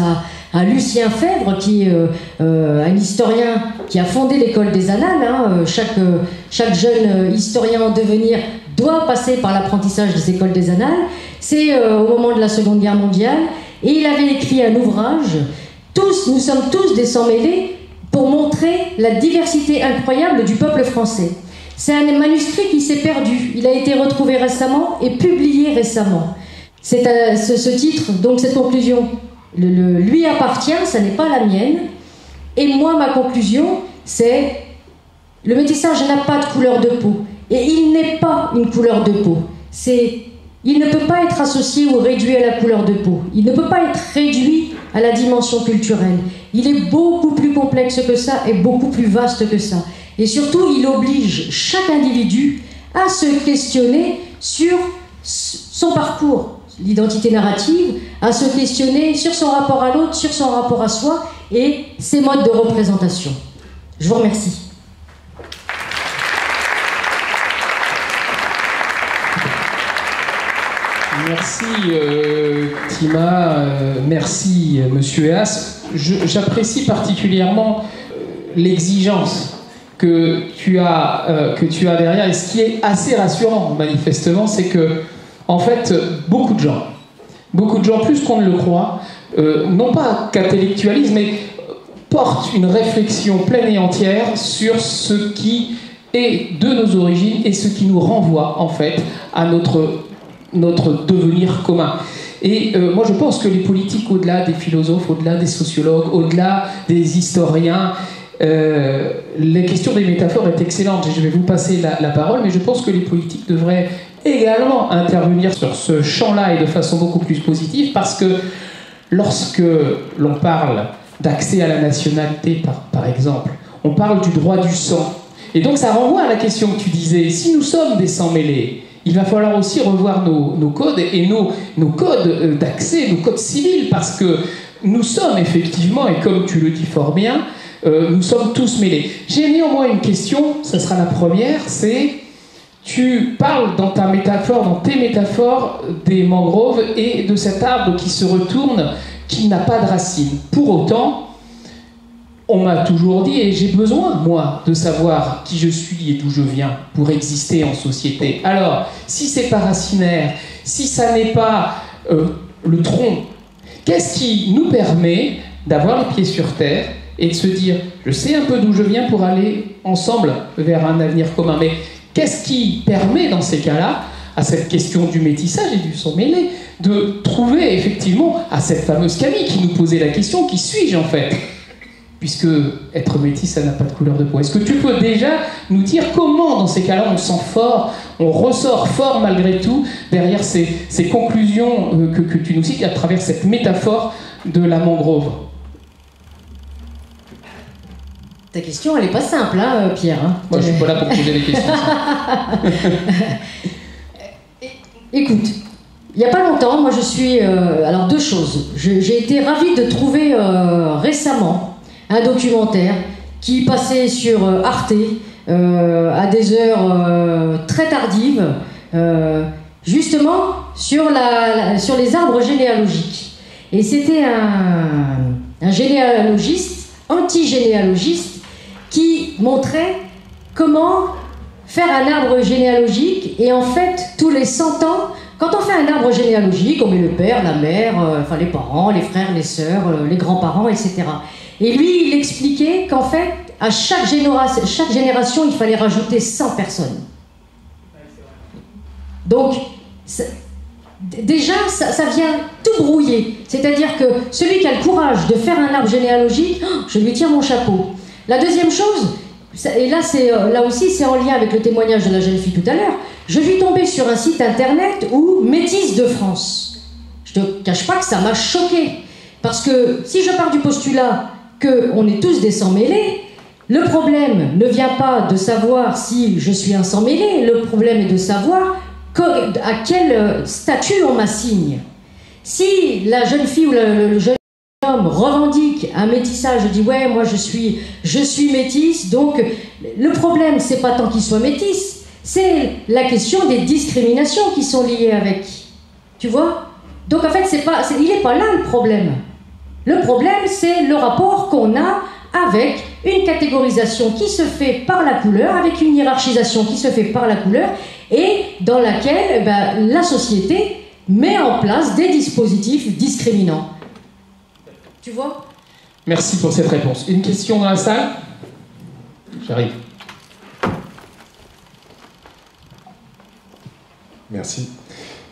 à Lucien Febvre, qui est un historien qui a fondé l'école des Annales. Hein. Chaque jeune historien en devenir doit passer par l'apprentissage des écoles des Annales. C'est au moment de la Seconde Guerre mondiale. Et il avait écrit un ouvrage, Nous sommes tous des sans mêlés, pour montrer la diversité incroyable du peuple français. C'est un manuscrit qui s'est perdu. Il a été retrouvé récemment et publié récemment. Ce titre, donc cette conclusion, lui appartient, ça n'est pas la mienne. Et moi, ma conclusion, c'est le métissage n'a pas de couleur de peau. Et il n'est pas une couleur de peau. Il ne peut pas être associé ou réduit à la couleur de peau. Il ne peut pas être réduit à la dimension culturelle. Il est beaucoup plus complexe que ça et beaucoup plus vaste que ça. Et surtout, il oblige chaque individu à se questionner sur son parcours, l'identité narrative, à se questionner sur son rapport à l'autre, sur son rapport à soi et ses modes de représentation. Je vous remercie. Merci Tima, merci Monsieur Eas. J'apprécie particulièrement l'exigence que tu as derrière, et ce qui est assez rassurant manifestement, c'est que en fait beaucoup de gens plus qu'on ne le croit, non pas qu'intellectualisent, mais portent une réflexion pleine et entière sur ce qui est de nos origines et ce qui nous renvoie en fait à notre devenir commun. Et moi je pense que les politiques, au-delà des philosophes, au-delà des sociologues, au-delà des historiens, la question des métaphores est excellente. Je vais vous passer la parole, mais je pense que les politiques devraient également intervenir sur ce champ-là et de façon beaucoup plus positive, parce que lorsque l'on parle d'accès à la nationalité, par exemple, on parle du droit du sang. Et donc ça renvoie à la question que tu disais, si nous sommes des sans-mêlés, il va falloir aussi revoir nos codes et nos codes d'accès, nos codes civils, parce que nous sommes effectivement, et comme tu le dis fort bien, nous sommes tous mêlés. J'ai néanmoins une question, ça sera la première, c'est, tu parles dans tes métaphores des mangroves et de cet arbre qui se retourne, qui n'a pas de racines. Pour autant, on m'a toujours dit, et j'ai besoin, moi, de savoir qui je suis et d'où je viens pour exister en société. Alors, si c'est pas racinaire, si ça n'est pas le tronc, qu'est-ce qui nous permet d'avoir les pieds sur terre et de se dire, je sais un peu d'où je viens pour aller ensemble vers un avenir commun, mais qu'est-ce qui permet, dans ces cas-là, à cette question du métissage et du sang mêlé, de trouver effectivement, à cette fameuse Camille qui nous posait la question, qui suis-je en fait ? Puisque être métis, ça n'a pas de couleur de peau. Est-ce que tu peux déjà nous dire comment, dans ces cas-là, on sent fort, on ressort fort malgré tout, derrière ces conclusions que tu nous cites, à travers cette métaphore de la mangrove ? Ta question, elle n'est pas simple, hein, Pierre. Hein. Moi, je ne suis pas là pour poser des questions. Écoute, il n'y a pas longtemps, moi je suis... alors deux choses. J'ai été ravie de trouver récemment un documentaire qui passait sur Arte à des heures très tardives, justement sur les arbres généalogiques. Et c'était un généalogiste, anti-généalogiste, qui montrait comment faire un arbre généalogique. Et en fait, tous les 100 ans, quand on fait un arbre généalogique, on met le père, la mère, enfin les parents, les frères, les sœurs, les grands-parents, etc. Et lui, il expliquait qu'en fait, à chaque génération, il fallait rajouter 100 personnes. Donc, déjà, ça vient tout tout brouillé. C'est-à-dire que celui qui a le courage de faire un arbre généalogique, je lui tire mon chapeau. La deuxième chose, et là, là aussi c'est en lien avec le témoignage de la jeune fille tout à l'heure, je suis tombée sur un site internet où Métis de France. Je ne te cache pas que ça m'a choquée. Parce que si je pars du postulat qu'on est tous des sans-mêlés, le problème ne vient pas de savoir si je suis un sans-mêlé, le problème est de savoir à quel statut on m'assigne. Si la jeune fille ou le jeune homme revendique un métissage, dit ouais, moi je suis métisse, donc le problème c'est pas tant qu'il soit métisse, c'est la question des discriminations qui sont liées avec. Tu vois? Donc en fait, il n'est pas là le problème. Le problème, c'est le rapport qu'on a avec une catégorisation qui se fait par la couleur, avec une hiérarchisation qui se fait par la couleur, et dans laquelle la société met en place des dispositifs discriminants. Tu vois? Merci pour cette réponse. Une question dans la salle? J'arrive. Merci.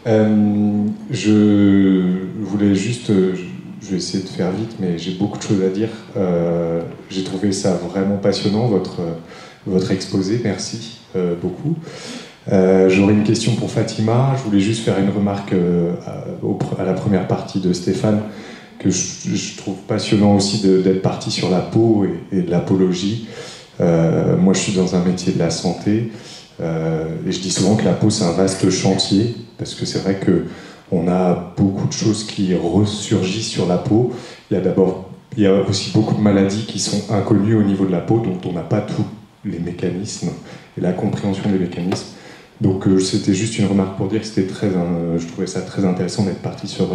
Je voulais juste... Je vais essayer de faire vite, mais j'ai beaucoup de choses à dire. J'ai trouvé ça vraiment passionnant, votre exposé. Merci beaucoup. J'aurais une question pour Fatima. Je voulais juste faire une remarque à la première partie de Stéphane, que je trouve passionnant aussi d'être parti sur la peau et de l'apologie. Moi, je suis dans un métier de la santé, et je dis souvent que la peau, c'est un vaste chantier, parce que c'est vrai que on a beaucoup de choses qui ressurgissent sur la peau. Il y a aussi beaucoup de maladies qui sont inconnues au niveau de la peau, dont on n'a pas tous les mécanismes et la compréhension des mécanismes. Donc c'était juste une remarque pour dire que je trouvais ça très intéressant d'être parti sur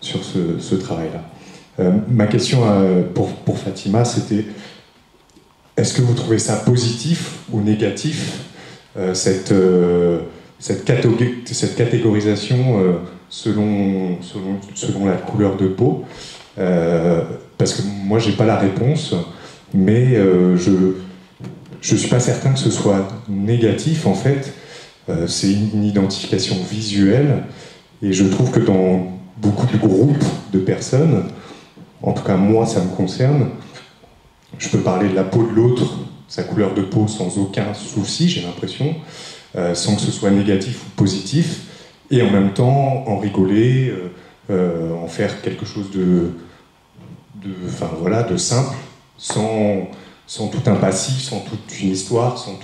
ce travail-là. Ma question pour Fatima, c'était: est-ce que vous trouvez ça positif ou négatif, cette catégorisation selon la couleur de peau, parce que moi j'ai pas la réponse, mais je suis pas certain que ce soit négatif. En fait, c'est une identification visuelle, et je trouve que dans beaucoup de groupes de personnes, en tout cas moi ça me concerne, je peux parler de la peau de l'autre, sa couleur de peau, sans aucun souci, j'ai l'impression, sans que ce soit négatif ou positif, et en même temps en rigoler, en faire quelque chose de simple, sans tout un passif, sans toute une histoire, sans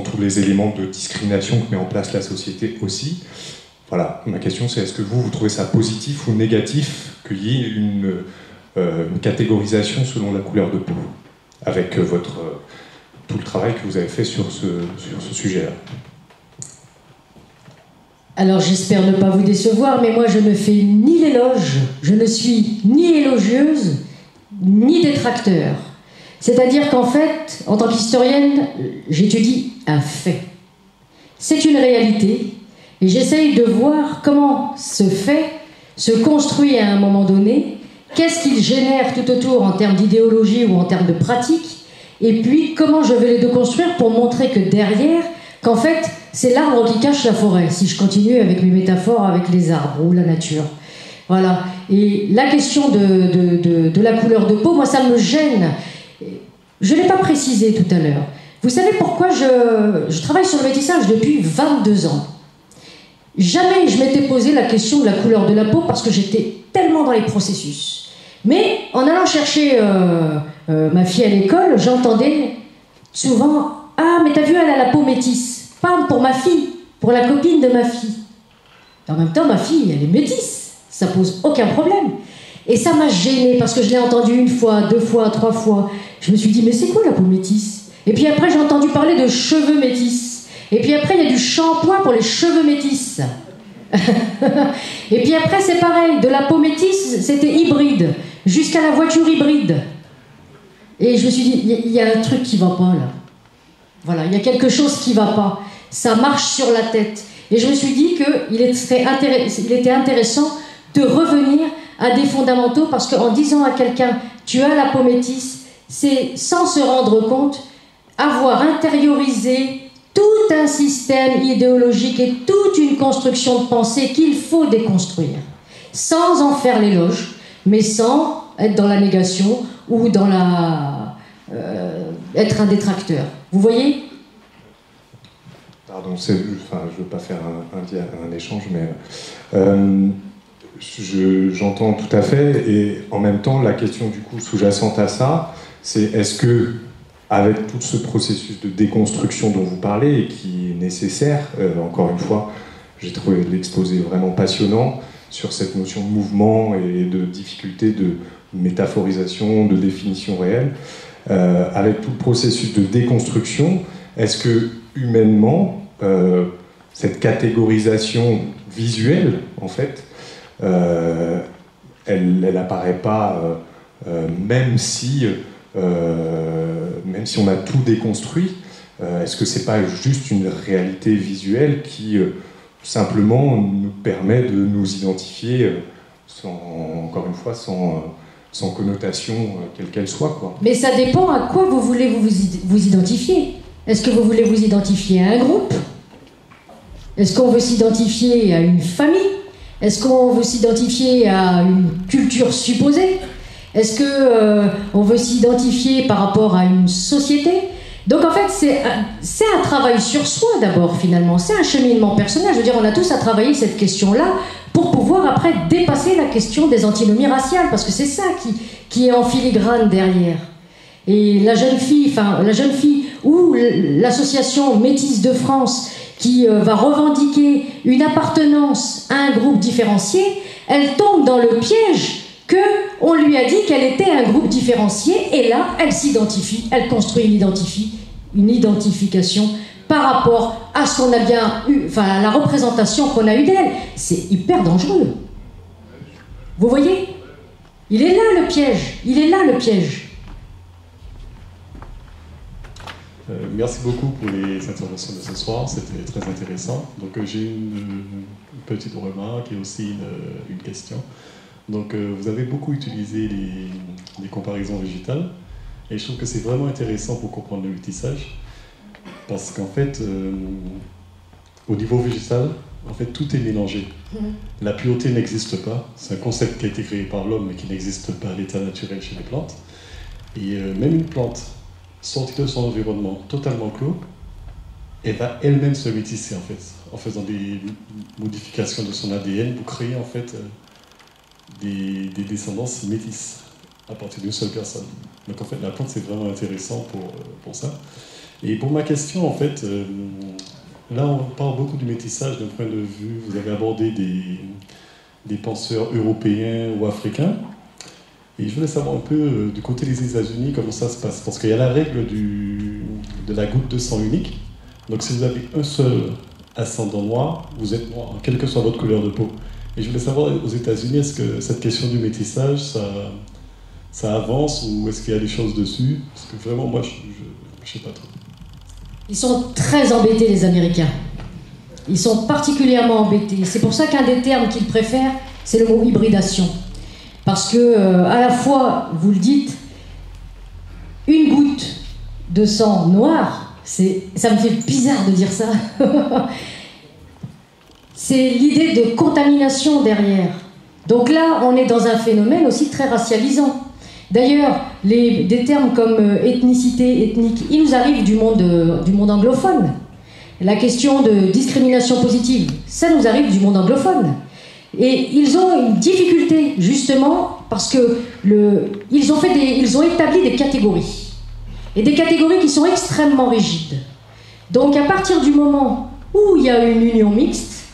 tous les éléments de discrimination que met en place la société aussi. Voilà, ma question c'est: est-ce que vous trouvez ça positif ou négatif qu'il y ait une catégorisation selon la couleur de peau, avec tout le travail que vous avez fait sur ce sujet-là? Alors j'espère ne pas vous décevoir, mais moi je ne fais ni l'éloge, je ne suis ni élogieuse, ni détracteur. C'est-à-dire qu'en fait, en tant qu'historienne, j'étudie un fait. C'est une réalité, et j'essaye de voir comment ce fait se construit à un moment donné, qu'est-ce qu'il génère tout autour en termes d'idéologie ou en termes de pratique, et puis comment je vais les déconstruire pour montrer que derrière, qu'en fait, c'est l'arbre qui cache la forêt, si je continue avec mes métaphores avec les arbres ou la nature. Voilà. Et la question de la couleur de peau, moi, ça me gêne. Je ne l'ai pas précisé tout à l'heure. Vous savez pourquoi je travaille sur le métissage depuis 22 ans. Jamais je m'étais posé la question de la couleur de la peau parce que j'étais tellement dans les processus. Mais en allant chercher ma fille à l'école, j'entendais souvent: ah, mais t'as vu, elle a la peau métisse. Pas pour ma fille, pour la copine de ma fille. En même temps, ma fille, elle est métisse. Ça pose aucun problème. Et ça m'a gênée parce que je l'ai entendu une fois, 2 fois, 3 fois. Je me suis dit, mais c'est quoi la peau métisse? Et puis après, j'ai entendu parler de cheveux métisses. Et puis après, il y a du shampoing pour les cheveux métisses. Et puis après, c'est pareil. De la peau métisse, c'était hybride. Jusqu'à la voiture hybride. Et je me suis dit, il y a un truc qui va pas là. Voilà, il y a quelque chose qui va pas. Ça marche sur la tête. Et je me suis dit qu'il était intéressant de revenir à des fondamentaux, parce qu'en disant à quelqu'un « tu as la peau métisse », c'est, sans se rendre compte, avoir intériorisé tout un système idéologique et toute une construction de pensée qu'il faut déconstruire, sans en faire l'éloge, mais sans être dans la négation ou dans être un détracteur. Vous voyez ? Pardon, je ne veux pas faire un échange, mais j'entends tout à fait, et en même temps, la question du coup sous-jacente à ça, c'est est-ce que, avec tout ce processus de déconstruction dont vous parlez, et qui est nécessaire, encore une fois, j'ai trouvé l'exposé vraiment passionnant sur cette notion de mouvement et de difficulté de métaphorisation, de définition réelle, avec tout le processus de déconstruction, est-ce que humainement, cette catégorisation visuelle, en fait, elle apparaît pas, même si on a tout déconstruit, est-ce que c'est pas juste une réalité visuelle qui simplement nous permet de nous identifier, encore une fois, sans connotation quelle qu'elle soit, quoi. Mais ça dépend à quoi vous voulez vous identifier. Est-ce que vous voulez vous identifier à un groupe? Est-ce qu'on veut s'identifier à une famille? Est-ce qu'on veut s'identifier à une culture supposée? Est-ce qu'on veut s'identifier par rapport à une société? Donc en fait, c'est un travail sur soi d'abord, finalement. C'est un cheminement personnel. Je veux dire, on a tous à travailler cette question-là pour pouvoir après dépasser la question des antinomies raciales, parce que c'est ça qui est en filigrane derrière. Et la jeune fille ou l'association Métis de France qui va revendiquer une appartenance à un groupe différencié, elle tombe dans le piège qu'on lui a dit qu'elle était un groupe différencié, et là, elle s'identifie, elle construit une identification par rapport à ce qu'on a bien eu, enfin, à la représentation qu'on a eue d'elle. C'est hyper dangereux. Vous voyez? Il est là le piège. Il est là le piège. Merci beaucoup pour les interventions de ce soir, c'était très intéressant. Donc j'ai une petite remarque et aussi une question. Donc vous avez beaucoup utilisé les comparaisons végétales, et je trouve que c'est vraiment intéressant pour comprendre le métissage, parce qu'en fait, au niveau végétal, en fait, tout est mélangé. La pureté n'existe pas, c'est un concept qui a été créé par l'homme mais qui n'existe pas à l'état naturel chez les plantes. Et même une plante sortie de son environnement totalement clos, elle va elle-même se métisser en fait, en faisant des modifications de son ADN pour créer en fait des descendances métisses à partir d'une seule personne. Donc en fait la plante c'est vraiment intéressant pour ça. Et pour ma question en fait, là on parle beaucoup du métissage d'un point de vue, vous avez abordé des penseurs européens ou africains. Et je voulais savoir un peu du côté des États-Unis comment ça se passe. Parce qu'il y a la règle de la goutte de sang unique. Donc si vous avez un seul ascendant noir, vous êtes noir, quelle que soit votre couleur de peau. Et je voulais savoir aux États-Unis, est-ce que cette question du métissage, ça avance ou est-ce qu'il y a des choses dessus? Parce que vraiment, moi, je ne sais pas trop. Ils sont très embêtés, les Américains. Ils sont particulièrement embêtés. C'est pour ça qu'un des termes qu'ils préfèrent, c'est le mot hybridation. Parce que, à la fois, vous le dites, une goutte de sang noir, ça me fait bizarre de dire ça. C'est l'idée de contamination derrière. Donc là, on est dans un phénomène aussi très racialisant. D'ailleurs, des termes comme ethnicité, ethnique, ils nous arrivent du monde anglophone. La question de discrimination positive, ça nous arrive du monde anglophone. Et ils ont une difficulté, justement, parce que ils ont établi des catégories. Et des catégories qui sont extrêmement rigides. Donc, à partir du moment où il y a une union mixte,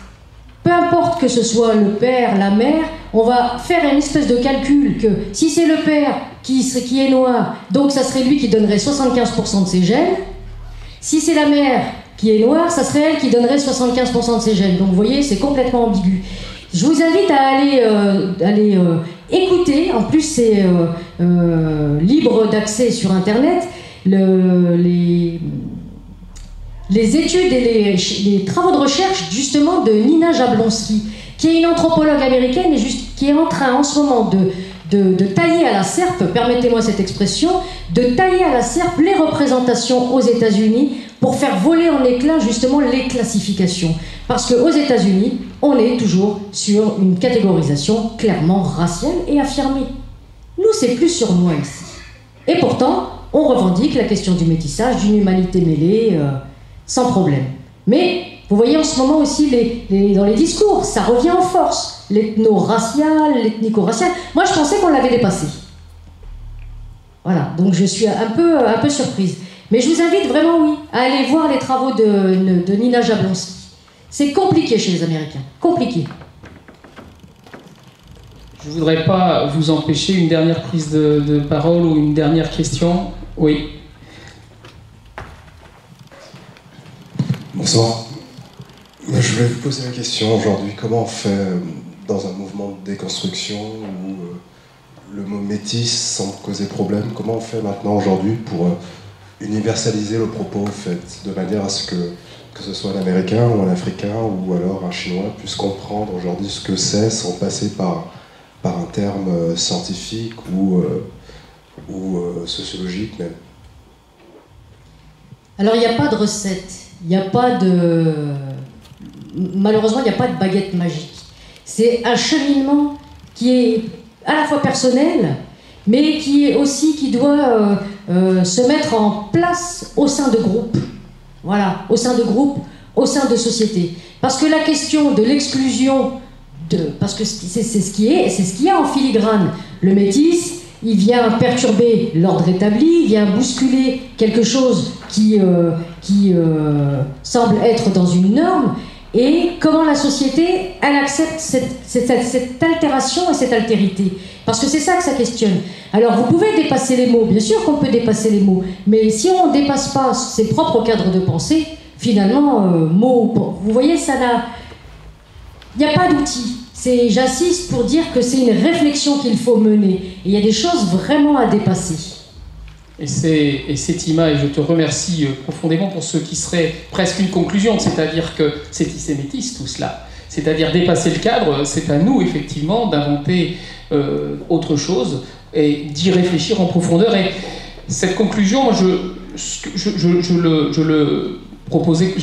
peu importe que ce soit le père, la mère, on va faire une espèce de calcul que si c'est le père qui est noir, donc ça serait lui qui donnerait 75% de ses gènes. Si c'est la mère qui est noire, ça serait elle qui donnerait 75% de ses gènes. Donc, vous voyez, c'est complètement ambigu. Je vous invite à aller écouter, en plus c'est libre d'accès sur Internet, les études et les travaux de recherche justement de Nina Jablonski, qui est une anthropologue américaine et qui est en train en ce moment de tailler à la serpe, permettez-moi cette expression, de tailler à la serpe les représentations aux États-Unis pour faire voler en éclats justement les classifications. Parce qu'aux États-Unis, on est toujours sur une catégorisation clairement raciale et affirmée. Nous, c'est plus surnois ici. Et pourtant, on revendique la question du métissage, d'une humanité mêlée, sans problème. Mais vous voyez en ce moment aussi, dans les discours, ça revient en force. L'ethno-racial, l'ethnico-racial. Moi, je pensais qu'on l'avait dépassé. Voilà, donc je suis un peu surprise. Mais je vous invite vraiment, oui, à aller voir les travaux de Nina Jablonski. C'est compliqué chez les Américains, compliqué. Je ne voudrais pas vous empêcher une dernière prise de parole ou une dernière question. Oui. Bonsoir. Je voulais vous poser la question aujourd'hui. Comment on fait dans un mouvement de déconstruction où le mot métis semble causer problème? Comment on fait maintenant aujourd'hui pour universaliser le propos, en fait, de manière à ce que ce soit un Américain ou un Africain ou alors un Chinois puisse comprendre aujourd'hui ce que c'est sans passer par un terme scientifique ou sociologique même? Alors il n'y a pas de recette, il n'y a pas de... Malheureusement, il n'y a pas de baguette magique. C'est un cheminement qui est à la fois personnel, mais qui doit se mettre en place au sein de groupes. Voilà, au sein de groupes, au sein de sociétés. Parce que la question de l'exclusion, parce que c'est ce qui est en filigrane. Le métis, il vient perturber l'ordre établi, il vient bousculer quelque chose qui semble être dans une norme. Et comment la société, elle accepte cette altération et cette altérité. Parce que c'est ça que ça questionne. Alors vous pouvez dépasser les mots, bien sûr qu'on peut dépasser les mots, mais si on ne dépasse pas ses propres cadres de pensée, finalement, vous voyez, ça n'a... Il n'y a pas d'outil. J'insiste pour dire que c'est une réflexion qu'il faut mener. Et il y a des choses vraiment à dépasser. Et c'est Tima, et je te remercie profondément pour ce qui serait presque une conclusion, c'est-à-dire que c'est métis tout cela. C'est-à-dire dépasser le cadre, c'est à nous effectivement d'inventer autre chose et d'y réfléchir en profondeur. Et cette conclusion, je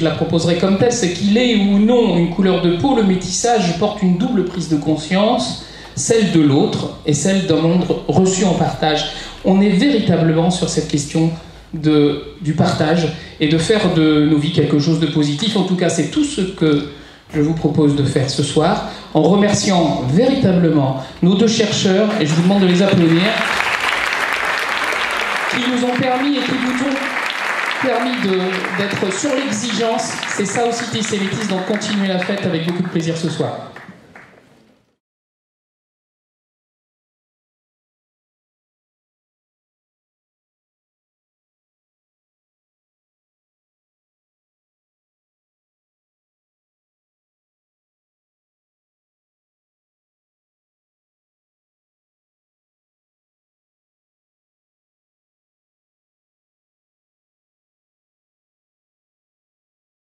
la proposerai comme telle, c'est qu'il ait ou non une couleur de peau, le métissage porte une double prise de conscience, celle de l'autre et celle d'un monde reçu en partage. On est véritablement sur cette question du partage et de faire de nos vies quelque chose de positif. En tout cas, c'est tout ce que je vous propose de faire ce soir, en remerciant véritablement nos deux chercheurs, et je vous demande de les applaudir, qui nous ont permis et qui vous ont permis d'être sur l'exigence. C'est ça aussi Tissémétis, donc continuez la fête avec beaucoup de plaisir ce soir.